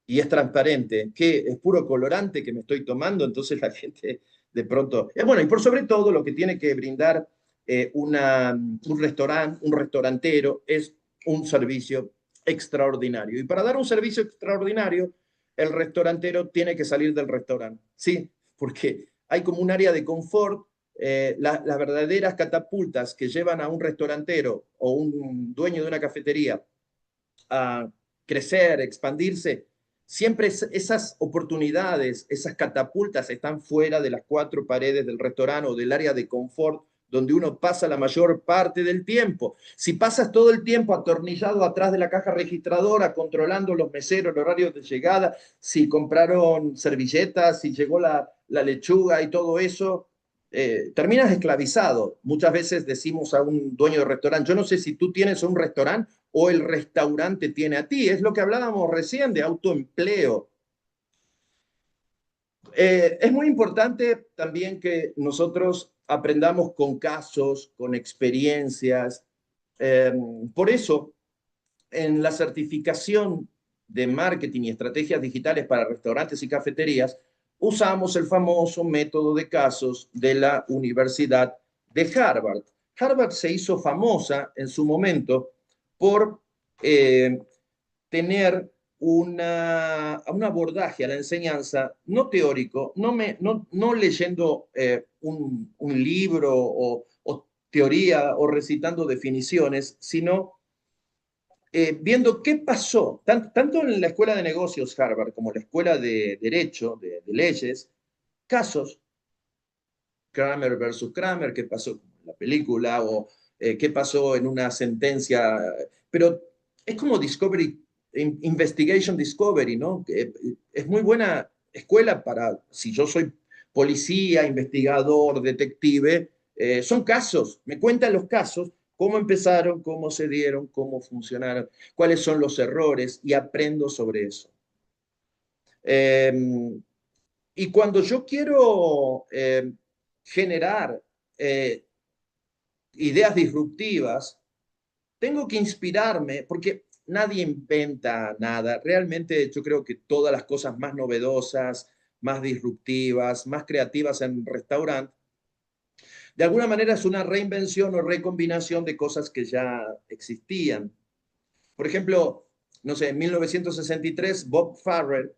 y es transparente, que es puro colorante que me estoy tomando, entonces la gente de pronto... bueno, y por sobre todo lo que tiene que brindar un restaurante, un restaurantero, es un servicio extraordinario. Y para dar un servicio extraordinario, el restaurantero tiene que salir del restaurante, ¿sí? Porque hay como un área de confort. Las verdaderas catapultas que llevan a un restaurantero o un dueño de una cafetería a crecer, expandirse, siempre esas oportunidades, esas catapultas están fuera de las cuatro paredes del restaurante o del área de confort donde uno pasa la mayor parte del tiempo. Si pasas todo el tiempo atornillado atrás de la caja registradora, controlando los meseros, el horario de llegada, si compraron servilletas, si llegó la lechuga y todo eso, terminas esclavizado. Muchas veces decimos a un dueño de restaurante, yo no sé si tú tienes un restaurante o el restaurante tiene a ti. Es lo que hablábamos recién de autoempleo. Es muy importante también que nosotros aprendamos con casos, con experiencias. Eh, por eso, en la certificación de marketing y estrategias digitales para restaurantes y cafeterías, usamos el famoso método de casos de la Universidad de Harvard. Harvard se hizo famosa en su momento por eh, tener un abordaje a la enseñanza no teórico, no leyendo un libro o teoría o recitando definiciones, sino viendo qué pasó, tanto en la escuela de negocios Harvard como en la escuela de derecho, de leyes, casos, Kramer versus Kramer, qué pasó en la película o qué pasó en una sentencia, pero es como Discovery, Investigation Discovery, ¿no? Es muy buena escuela para, si yo soy policía, investigador, detective, son casos, me cuentan los casos, cómo empezaron, cómo se dieron, cómo funcionaron, cuáles son los errores y aprendo sobre eso. Eh, y cuando yo quiero generar eh, ideas disruptivas, tengo que inspirarme, porque nadie inventa nada. Realmente yo creo que todas las cosas más novedosas, más disruptivas, más creativas en restaurante, de alguna manera es una reinvención o recombinación de cosas que ya existían. Por ejemplo, no sé, en 1963 Bob Farrell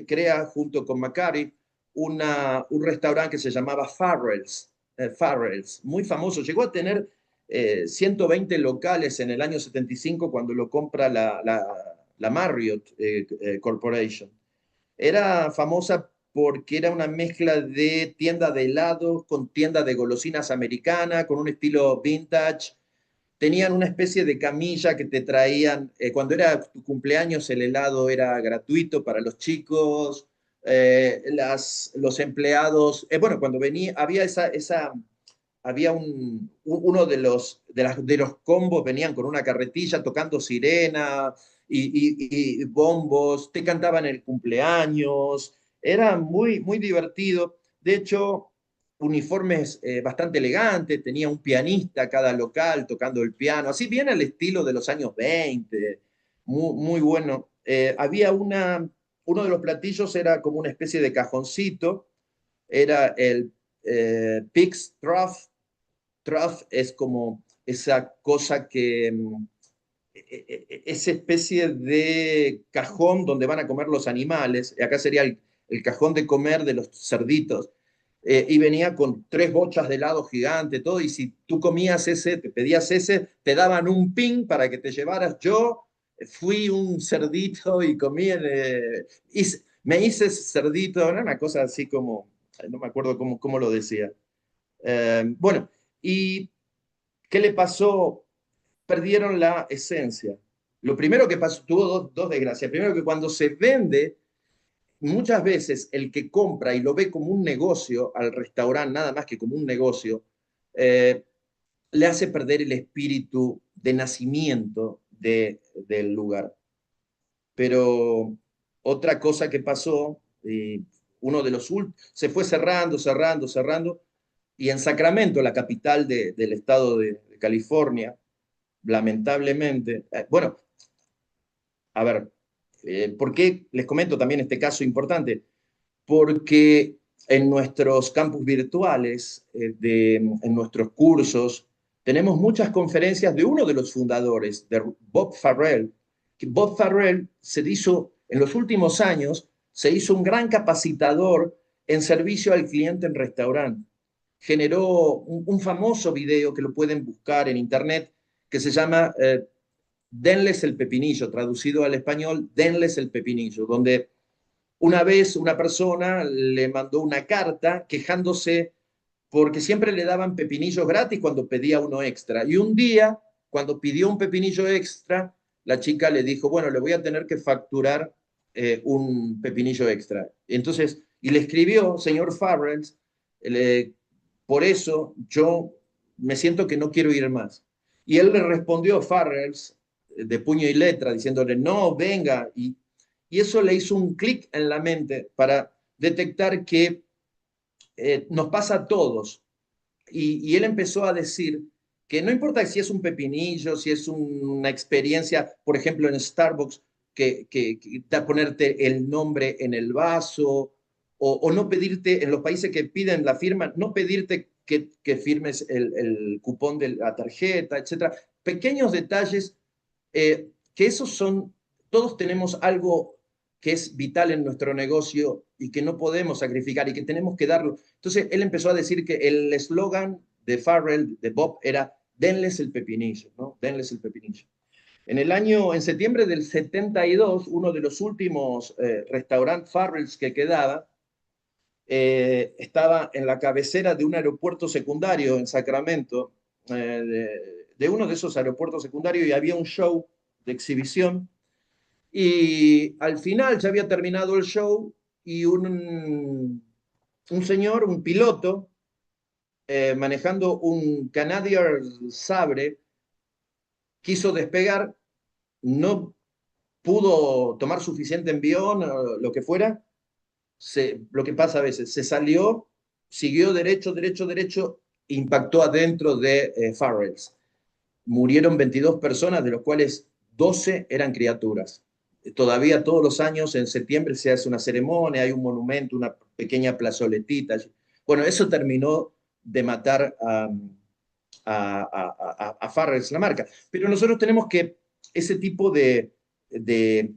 crea junto con McCarthy un restaurante que se llamaba Farrell's, muy famoso. Llegó a tener 120 locales en el año 75 cuando lo compra la Marriott Corporation. Era famosa porque era una mezcla de tienda de helados con tienda de golosinas americana, con un estilo vintage. Tenían una especie de camilla que te traían, cuando era tu cumpleaños el helado era gratuito para los chicos, los empleados, bueno, cuando venía, había había uno de los combos, venían con una carretilla tocando sirena y bombos, te cantaban el cumpleaños, era muy divertido. De hecho, uniformes bastante elegantes, tenía un pianista cada local tocando el piano, así bien al estilo de los años 20, muy bueno. Había uno de los platillos era como una especie de cajoncito, era el Pig's Trough. Trough es como esa cosa que, esa especie de cajón donde van a comer los animales, acá sería el cajón de comer de los cerditos, y venía con tres bochas de helado gigante, todo, y si tú comías ese, te pedías ese, te daban un pin para que te llevaras. Yo fui un cerdito y comí, me hice cerdito, era una cosa así como, no me acuerdo cómo lo decía. Bueno, ¿y qué le pasó? Perdieron la esencia. Lo primero que pasó, tuvo dos desgracias. Primero que cuando se vende, muchas veces el que compra y lo ve como un negocio al restaurante, nada más que como un negocio, eh, le hace perder el espíritu de nacimiento del lugar. Pero otra cosa que pasó, uno de los se fue cerrando, y en Sacramento, la capital del estado de California, lamentablemente, bueno, a ver, ¿Por qué les comento también este caso importante? Porque en nuestros campus virtuales, en nuestros cursos, tenemos muchas conferencias de uno de los fundadores, de Bob Farrell. Que Bob Farrell se hizo, en los últimos años, se hizo un gran capacitador en servicio al cliente en restaurante. Generó un famoso video que lo pueden buscar en internet, que se llama Denles el pepinillo, traducido al español, Denles el pepinillo, donde una vez una persona le mandó una carta quejándose porque siempre le daban pepinillos gratis cuando pedía uno extra. Y un día, cuando pidió un pepinillo extra, la chica le dijo, bueno, le voy a tener que facturar un pepinillo extra. Entonces, y le escribió, señor Farrell, por eso yo me siento que no quiero ir más. Y él le respondió, Farrell, de puño y letra, diciéndole, no, venga. Y eso le hizo un clic en la mente para detectar que nos pasa a todos. Y él empezó a decir que no importa si es un pepinillo, si es una experiencia, por ejemplo, en Starbucks, que ponerte el nombre en el vaso, o no pedirte, en los países que piden la firma, no pedirte que firmes el cupón de la tarjeta, etcétera. Pequeños detalles que esos son, todos tenemos algo que es vital en nuestro negocio y que no podemos sacrificar y que tenemos que darlo. Entonces él empezó a decir que el eslogan de Farrell, de Bob, era denles el pepinillo, ¿no? Denles el pepinillo. En septiembre del 72, uno de los últimos restaurantes Farrells que quedaba, estaba en la cabecera de un aeropuerto secundario en Sacramento, de uno de esos aeropuertos secundarios, y había un show de exhibición. Y al final ya había terminado el show y un señor, un piloto, manejando un Canadian Sabre, quiso despegar, no pudo tomar suficiente envión, o lo que fuera, lo que pasa a veces, se salió, siguió derecho, derecho, derecho, impactó adentro de Farrells. Murieron 22 personas, de los cuales 12 eran criaturas. Todavía todos los años, en septiembre, se hace una ceremonia, hay un monumento, una pequeña plazoletita. Bueno, eso terminó de matar a Farrells, la marca. Pero nosotros tenemos que ese tipo de, de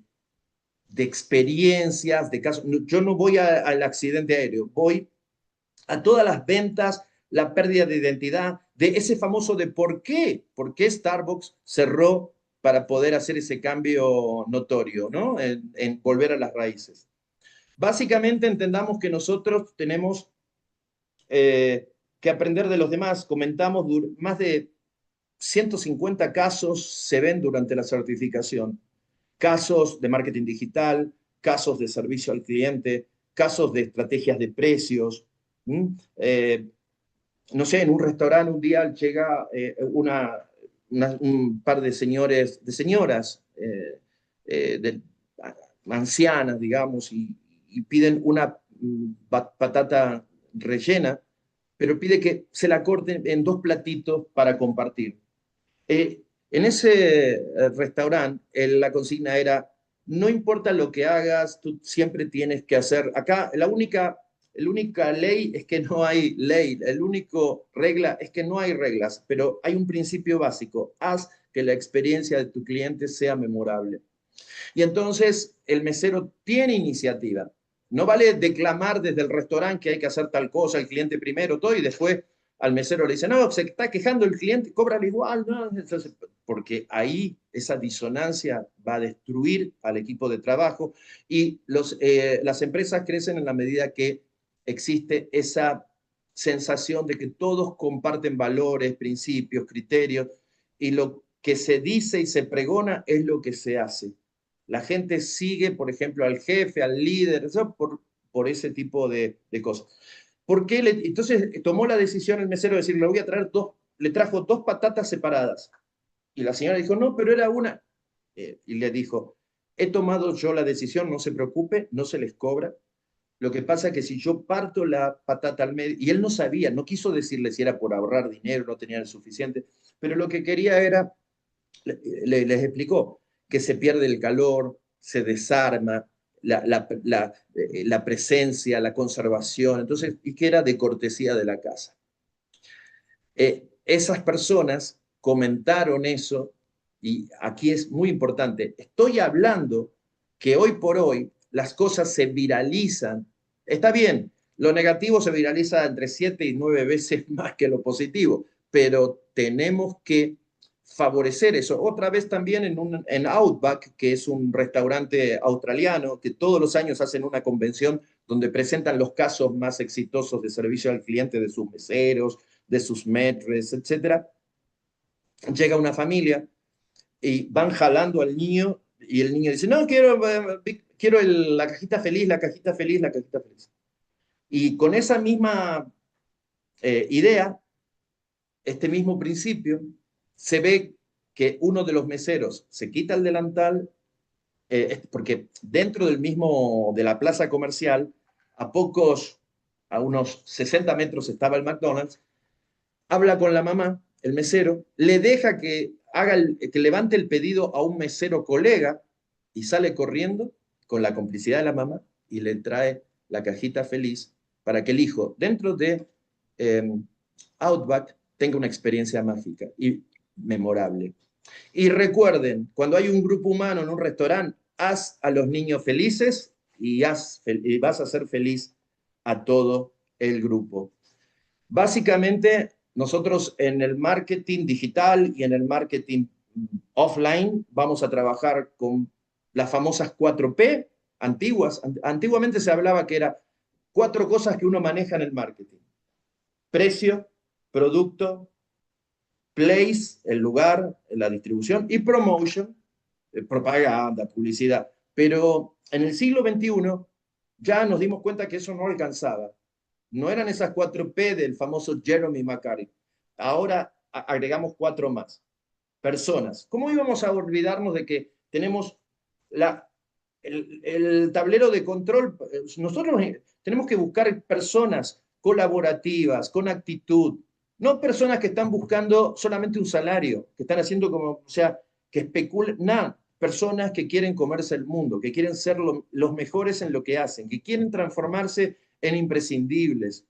experiencias, de casos. Yo no voy al accidente aéreo, voy a todas las ventas, la pérdida de identidad, de ese famoso de por qué Starbucks cerró para poder hacer ese cambio notorio, ¿no? En volver a las raíces. Básicamente entendamos que nosotros tenemos que aprender de los demás. Comentamos más de 150 casos se ven durante la certificación. Casos de marketing digital, casos de servicio al cliente, casos de estrategias de precios. Eh, no sé, en un restaurante un día llega un par de señores, de señoras ancianas, digamos, y piden una patata rellena, pero pide que se la corten en dos platitos para compartir. En ese restaurante, la consigna era, no importa lo que hagas, tú siempre tienes que hacer. Acá la única ley es que no hay ley, la única regla es que no hay reglas, pero hay un principio básico, haz que la experiencia de tu cliente sea memorable. Y entonces el mesero tiene iniciativa. No vale declamar desde el restaurante que hay que hacer tal cosa, el cliente primero, todo, y después al mesero le dice, no, se está quejando el cliente, cóbrale igual, ¿no? Entonces, porque ahí esa disonancia va a destruir al equipo de trabajo y las empresas crecen en la medida que existe esa sensación de que todos comparten valores, principios, criterios, y lo que se dice y se pregona es lo que se hace. La gente sigue, por ejemplo, al jefe, al líder, eso por ese tipo de cosas. ¿Por qué entonces tomó la decisión el mesero de decir, le voy a traer le trajo dos patatas separadas. Y la señora dijo, no, pero era una. Y le dijo, he tomado yo la decisión, no se preocupe, no se les cobra. Lo que pasa es que si yo parto la patata al medio, y él no sabía, no quiso decirle si era por ahorrar dinero, no tenía el suficiente, pero lo que quería era, les explicó que se pierde el calor, se desarma, la presencia, la conservación, entonces, y que era de cortesía de la casa. Esas personas comentaron eso, y aquí es muy importante, estoy hablando que hoy por hoy las cosas se viralizan. Está bien, lo negativo se viraliza entre 7 y 9 veces más que lo positivo, pero tenemos que favorecer eso. Otra vez también en Outback, que es un restaurante australiano, que todos los años hacen una convención donde presentan los casos más exitosos de servicio al cliente de sus meseros, de sus maîtres, etcétera. Llega una familia y van jalando al niño y el niño dice, no, quiero la cajita feliz, la cajita feliz, la cajita feliz. Y con esa misma idea, este mismo principio, se ve que uno de los meseros se quita el delantal, porque dentro del mismo, de la plaza comercial, a unos 60 metros estaba el McDonald's, habla con la mamá, el mesero, le deja que levante el pedido a un mesero colega y sale corriendo con la complicidad de la mamá y le trae la cajita feliz para que el hijo, dentro de eh, Outback, tenga una experiencia mágica y memorable. Y recuerden, cuando hay un grupo humano en un restaurante, haz a los niños felices y vas a hacer feliz a todo el grupo. Básicamente, nosotros en el marketing digital y en el marketing offline vamos a trabajar con las famosas 4P antiguas. Antiguamente se hablaba que era 4 cosas que uno maneja en el marketing: precio, producto, place, el lugar, la distribución, y promotion, propaganda, publicidad. Pero en el siglo XXI ya nos dimos cuenta que eso no alcanzaba. No eran esas 4P del famoso Jeremy McCarthy. Ahora agregamos 4 más. Personas. ¿Cómo íbamos a olvidarnos de que tenemos el tablero de control? Nosotros tenemos que buscar personas colaborativas, con actitud, no personas que están buscando solamente un salario, que están haciendo como, o sea, que especulan, nada, personas que quieren comerse el mundo, que quieren ser los mejores en lo que hacen, que quieren transformarse en imprescindibles.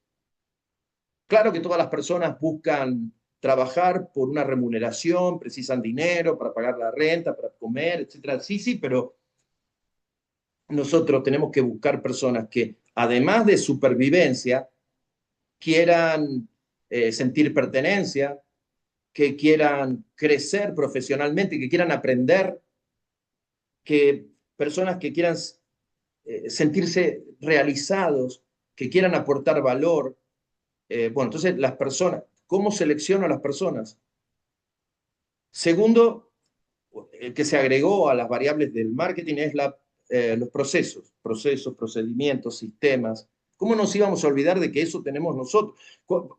Claro que todas las personas buscan trabajar por una remuneración, precisan dinero para pagar la renta, para comer, etcétera. Sí, sí, pero nosotros tenemos que buscar personas que, además de supervivencia, quieran sentir pertenencia, que quieran crecer profesionalmente, que quieran aprender, que personas que quieran sentirse realizados, que quieran aportar valor. Bueno, entonces las personas, ¿cómo selecciono a las personas? Segundo, que se agregó a las variables del marketing es los procesos, procedimientos, sistemas. ¿Cómo nos íbamos a olvidar de que eso tenemos nosotros?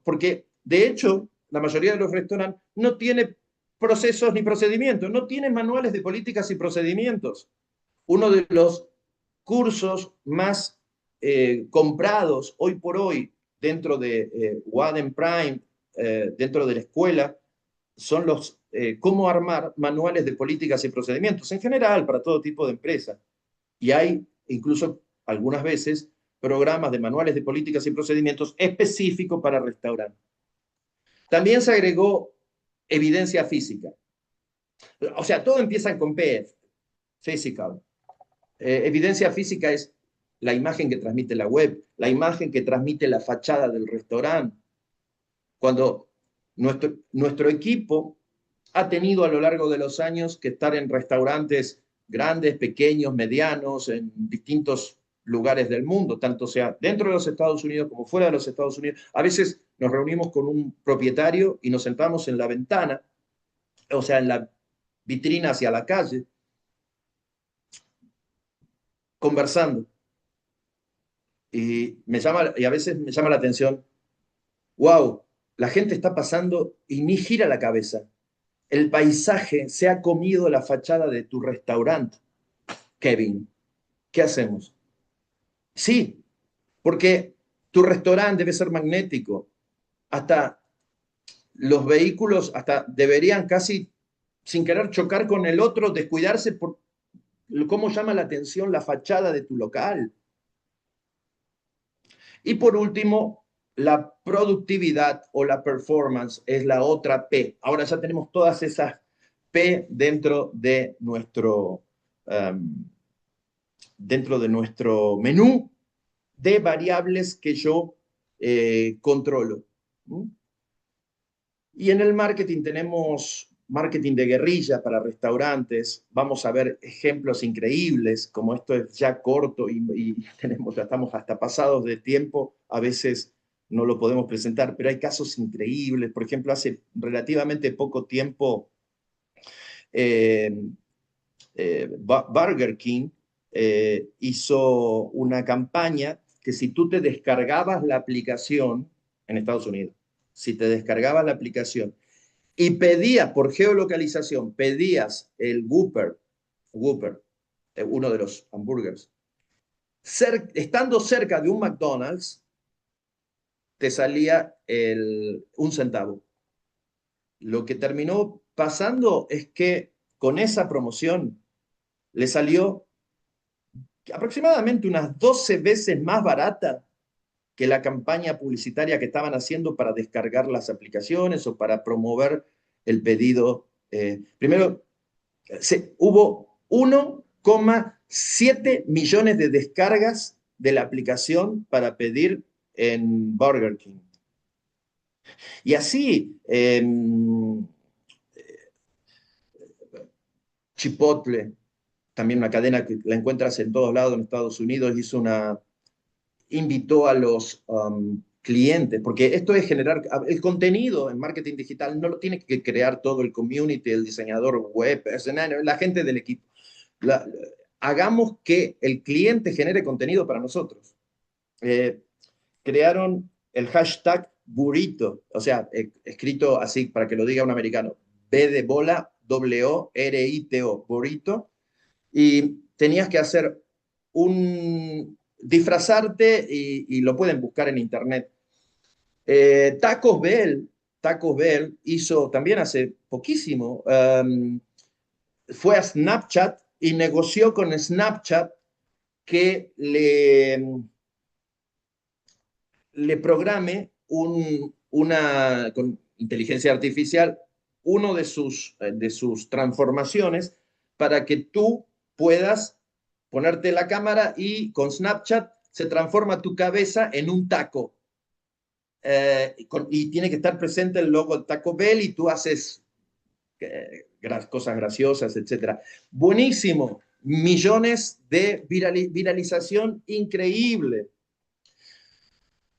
Porque, de hecho, la mayoría de los restaurantes no tiene procesos ni procedimientos, no tiene manuales de políticas y procedimientos. Uno de los cursos más comprados hoy por hoy dentro de Widen Prime, dentro de la escuela, son los cómo armar manuales de políticas y procedimientos en general para todo tipo de empresas. Y hay incluso algunas veces programas de manuales de políticas y procedimientos específicos para restaurantes. También se agregó evidencia física. O sea, todo empieza con PF, physical. Evidencia física es la imagen que transmite la web, la imagen que transmite la fachada del restaurante. Cuando nuestro equipo ha tenido a lo largo de los años que estar en restaurantes grandes, pequeños, medianos, en distintos lugares del mundo, tanto sea dentro de los Estados Unidos como fuera de los Estados Unidos. A veces nos reunimos con un propietario y nos sentamos en la ventana, o sea, en la vitrina hacia la calle, conversando. Y a veces me llama la atención, wow, la gente está pasando y ni gira la cabeza. El paisaje se ha comido la fachada de tu restaurante, Kevin. ¿Qué hacemos? Sí, porque tu restaurante debe ser magnético. Hasta los vehículos hasta deberían casi, sin querer chocar con el otro, descuidarse cómo llama la atención la fachada de tu local. Y por último, la productividad o la performance es la otra P. Ahora ya tenemos todas esas P um, dentro de nuestro menú de variables que yo controlo. ¿Mm? Y en el marketing tenemos marketing de guerrilla para restaurantes. Vamos a ver ejemplos increíbles, como esto es ya corto y tenemos, ya estamos hasta pasados de tiempo, a veces no lo podemos presentar, pero hay casos increíbles. Por ejemplo, hace relativamente poco tiempo, eh, Burger King hizo una campaña que si tú te descargabas la aplicación en Estados Unidos, si te descargabas la aplicación y pedías por geolocalización, pedías el Whopper, uno de los hamburgers, estando cerca de un McDonald's, te salía un centavo. Lo que terminó pasando es que con esa promoción le salió aproximadamente unas 12 veces más barata que la campaña publicitaria que estaban haciendo para descargar las aplicaciones o para promover el pedido. Primero, hubo 1,7 millones de descargas de la aplicación para pedir en Burger King. Y así, Chipotle, también una cadena que la encuentras en todos lados en Estados Unidos, invitó a los clientes, porque esto es generar, el contenido en marketing digital no lo tiene que crear todo el community, el diseñador web, la gente del equipo. La, hagamos que el cliente genere contenido para nosotros. Crearon el hashtag burrito, o sea, escrito así para que lo diga un americano, B de bola, W-O-R-I-T-O, burrito, y tenías que hacer disfrazarte y lo pueden buscar en internet. Tacos Bell hizo también hace poquísimo, fue a Snapchat y negoció con Snapchat que le programe con inteligencia artificial uno de sus transformaciones para que tú puedas ponerte la cámara y con Snapchat se transforma tu cabeza en un taco. Y tiene que estar presente el logo de Taco Bell y tú haces cosas graciosas, etc. Buenísimo. Millones de viralización increíble.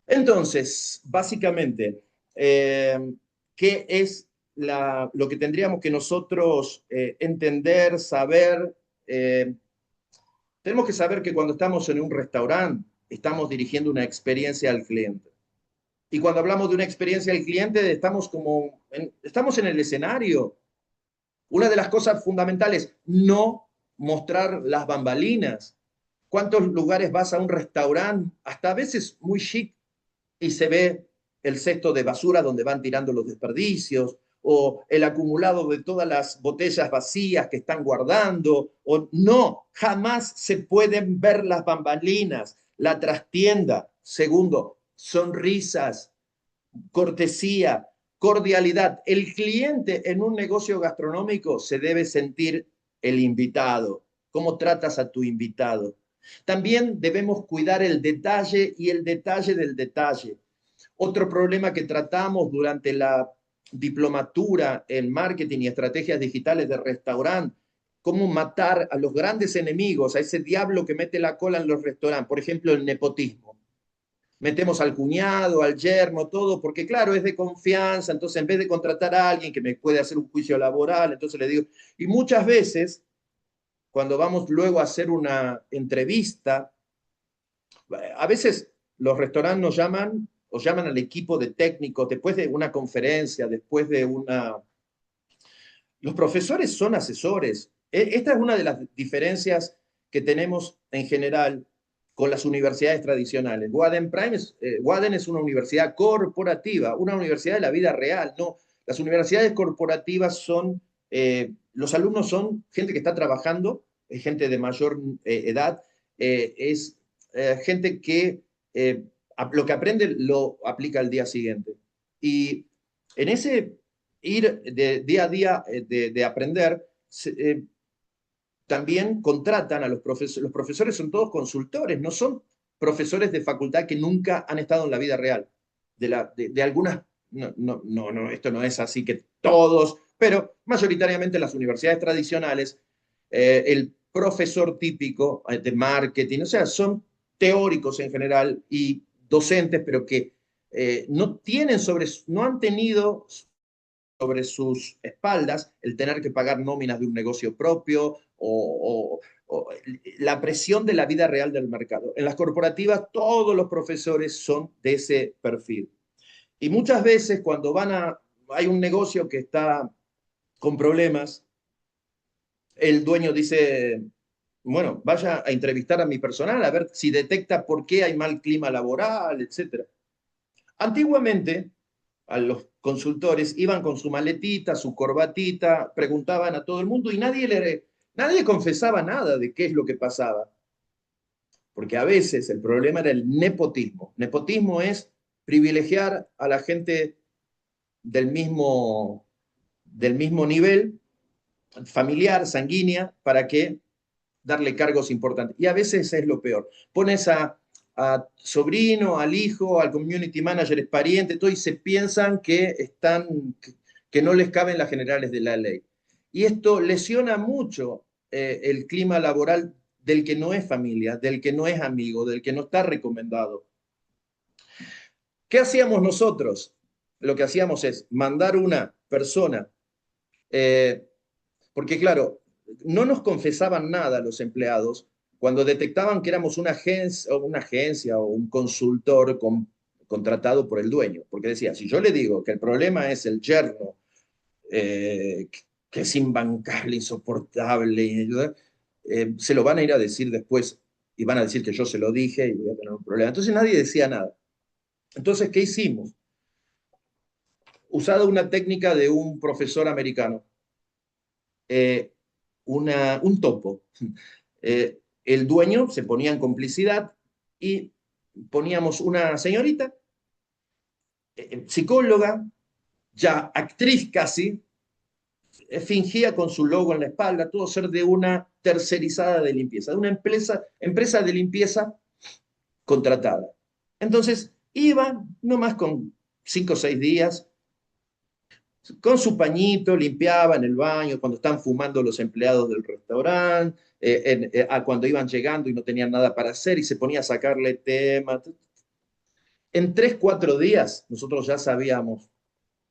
Entonces, básicamente, ¿qué es lo que tendríamos que nosotros entender, saber? Tenemos que saber que cuando estamos en un restaurante, estamos dirigiendo una experiencia al cliente. Y cuando hablamos de una experiencia al cliente, estamos en el escenario. Una de las cosas fundamentales, no mostrar las bambalinas. ¿Cuántos lugares vas a un restaurante, hasta a veces muy chic, y se ve el cesto de basura donde van tirando los desperdicios, o el acumulado de todas las botellas vacías que están guardando, o no, jamás se pueden ver las bambalinas, la trastienda. Segundo, sonrisas, cortesía, cordialidad. El cliente en un negocio gastronómico se debe sentir el invitado. ¿Cómo tratas a tu invitado? También debemos cuidar el detalle y el detalle del detalle. Otro problema que tratamos durante la diplomatura en marketing y estrategias digitales de restaurante, cómo matar a los grandes enemigos, a ese diablo que mete la cola en los restaurantes, por ejemplo, el nepotismo. Metemos al cuñado, al yerno, todo, porque claro, es de confianza, entonces en vez de contratar a alguien que me puede hacer un juicio laboral, entonces le digo, y muchas veces, cuando vamos luego a hacer una entrevista, a veces los restaurantes nos llaman o llaman al equipo de técnicos después de una conferencia, después de una... Los profesores son asesores. Esta es una de las diferencias que tenemos en general con las universidades tradicionales. Waden es una universidad corporativa, una universidad de la vida real. No, las universidades corporativas son, los alumnos son gente que está trabajando gente de mayor edad, es gente que lo que aprende lo aplica al día siguiente. Y en ese ir de día a día de aprender, también contratan a los profesores. Los profesores son todos consultores, no son profesores de facultad que nunca han estado en la vida real. De algunas, no, esto no es así que todos, pero mayoritariamente en las universidades tradicionales, el profesor típico de marketing, o sea, son teóricos en general y docentes, pero que no han tenido sobre sus espaldas el tener que pagar nóminas de un negocio propio o la presión de la vida real del mercado. En las corporativas todos los profesores son de ese perfil. Y muchas veces cuando hay un negocio que está con problemas, el dueño dice, bueno, vaya a entrevistar a mi personal a ver si detecta por qué hay mal clima laboral, etc. Antiguamente, a los consultores iban con su maletita, su corbatita, preguntaban a todo el mundo y nadie confesaba nada de qué es lo que pasaba. Porque a veces el problema era el nepotismo. Nepotismo es privilegiar a la gente del mismo nivel familiar, sanguínea, para que darle cargos importantes. Y a veces es lo peor. Pones a sobrino, al hijo, al community manager, es pariente, todo, y se piensan que no les caben las generales de la ley. Y esto lesiona mucho el clima laboral del que no es familia, del que no es amigo, del que no está recomendado. ¿Qué hacíamos nosotros? Lo que hacíamos es mandar una persona, porque claro, no nos confesaban nada los empleados cuando detectaban que éramos una agencia o un consultor contratado por el dueño. Porque decía, si yo le digo que el problema es el yerno, que es imbancable, insoportable, se lo van a ir a decir después y van a decir que yo se lo dije y voy a tener un problema. Entonces nadie decía nada. Entonces, ¿qué hicimos? Usada una técnica de un profesor americano, eh, un topo. El dueño se ponía en complicidad y poníamos una señorita, psicóloga, ya actriz casi, fingía con su logo en la espalda, todo ser de una tercerizada de limpieza, de una empresa de limpieza contratada. Entonces, iba nomás con 5 o 6 días, con su pañito, limpiaba en el baño, cuando están fumando los empleados del restaurante, cuando iban llegando y no tenían nada para hacer y se ponía a sacarle temas. En 3, 4 días nosotros ya sabíamos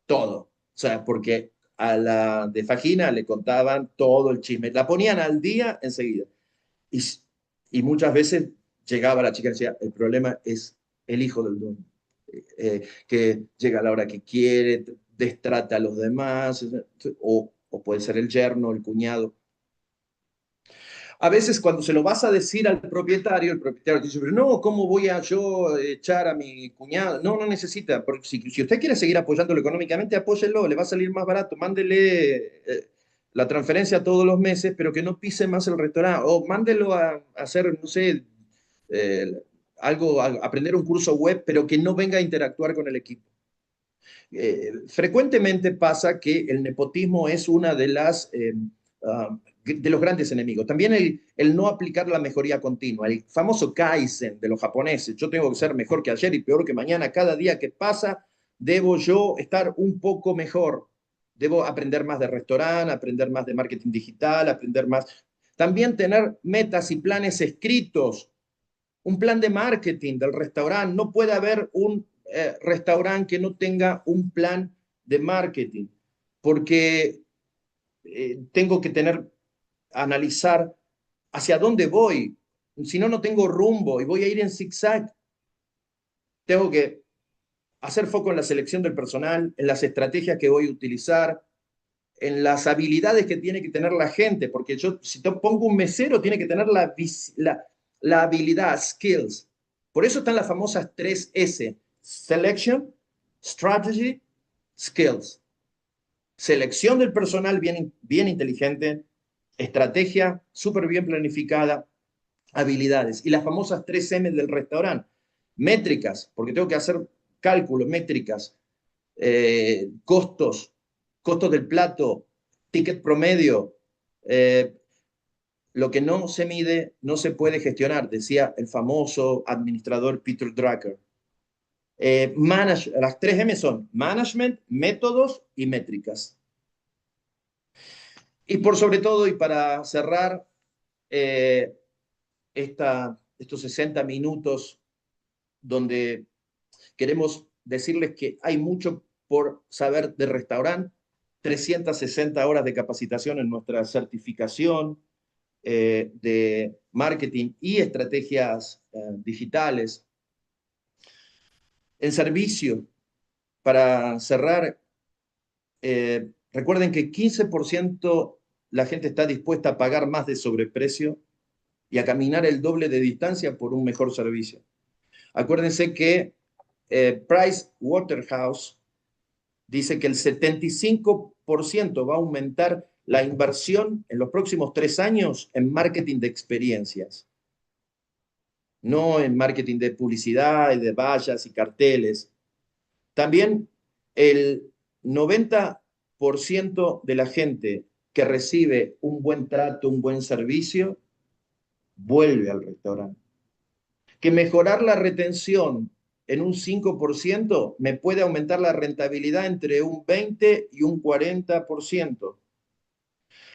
todo. O sea, porque a la de Fagina le contaban todo el chisme. La ponían al día enseguida. Y, y muchas veces llegaba la chica y decía, el problema es el hijo del dueño, que llega a la hora que quiere, destrata a los demás, o puede ser el yerno, el cuñado. A veces cuando se lo vas a decir al propietario, el propietario dice, pero no, ¿cómo voy a yo echar a mi cuñado? No, no necesita, porque si usted quiere seguir apoyándolo económicamente, apóyelo, le va a salir más barato, mándele la transferencia todos los meses, pero que no pise más el restaurante, o mándelo a hacer, no sé, eh, algo, a aprender un curso web, pero que no venga a interactuar con el equipo. Frecuentemente pasa que el nepotismo es una de los grandes enemigos. También el no aplicar la mejoría continua, el famoso Kaizen de los japoneses. Yo tengo que ser mejor que ayer y peor que mañana. Cada día que pasa, debo yo estar un poco mejor. Debo aprender más de restaurante, aprender más de marketing digital, aprender más. También tener metas y planes escritos. Un plan de marketing del restaurante. No puede haber un restaurante que no tenga un plan de marketing, porque tengo que analizar hacia dónde voy. Si no, no tengo rumbo y voy a ir en zigzag. Tengo que hacer foco en la selección del personal, en las estrategias que voy a utilizar, en las habilidades que tiene que tener la gente, porque yo, si pongo un mesero, tiene que tener la habilidad, skills. Por eso están las famosas 3S: Selection, Strategy, Skills. Selección del personal bien inteligente, estrategia súper bien planificada, habilidades. Y las famosas 3M del restaurante, métricas, porque tengo que hacer cálculos, métricas, costos, costos del plato, ticket promedio, lo que no se mide no se puede gestionar, decía el famoso administrador Peter Drucker. Las 3M son management, métodos y métricas. Y por sobre todo, y para cerrar eh, estos 60 minutos donde queremos decirles que hay mucho por saber de restaurante, 360 horas de capacitación en nuestra certificación de marketing y estrategias digitales. En servicio, para cerrar, recuerden que 15% la gente está dispuesta a pagar más de sobreprecio y a caminar el doble de distancia por un mejor servicio. Acuérdense que Price Waterhouse dice que el 75% va a aumentar la inversión en los próximos 3 años en marketing de experiencias, no en marketing de publicidad, de vallas y carteles. También el 90% de la gente que recibe un buen trato, un buen servicio, vuelve al restaurante. Que mejorar la retención en un 5% me puede aumentar la rentabilidad entre un 20 y un 40%.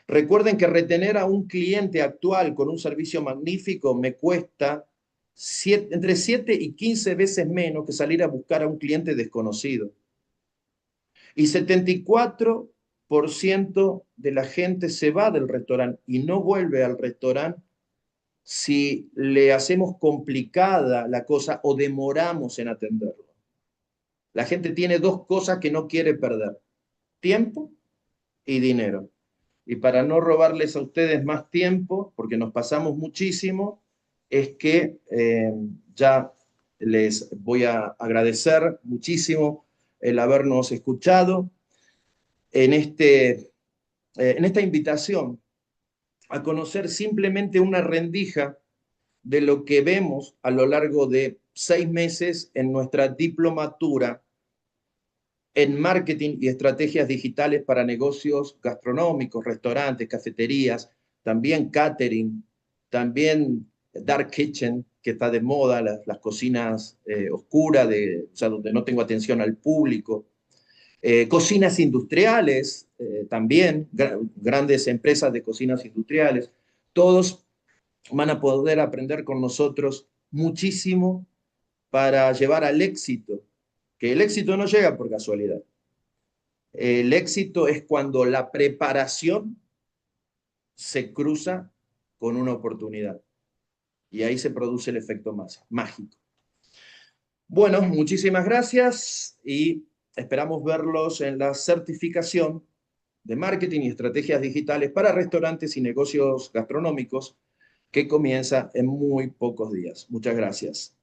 Recuerden que retener a un cliente actual con un servicio magnífico me cuesta entre 7 y 15 veces menos que salir a buscar a un cliente desconocido. Y 74% de la gente se va del restaurante y no vuelve al restaurante si le hacemos complicada la cosa o demoramos en atenderlo. La gente tiene dos cosas que no quiere perder: tiempo y dinero. Y para no robarles a ustedes más tiempo, porque nos pasamos muchísimo, es que ya les voy a agradecer muchísimo el habernos escuchado en, en esta invitación a conocer simplemente una rendija de lo que vemos a lo largo de 6 meses en nuestra diplomatura en marketing y estrategias digitales para negocios gastronómicos, restaurantes, cafeterías, también catering, también dark kitchen, que está de moda, las cocinas oscuras, o sea, donde no tengo atención al público, cocinas industriales, también grandes empresas de cocinas industriales. Todos van a poder aprender con nosotros muchísimo para llevar al éxito, que el éxito no llega por casualidad. El éxito es cuando la preparación se cruza con una oportunidad y ahí se produce el efecto mágico. Bueno, muchísimas gracias y esperamos verlos en la certificación de marketing y estrategias digitales para restaurantes y negocios gastronómicos que comienza en muy pocos días. Muchas gracias.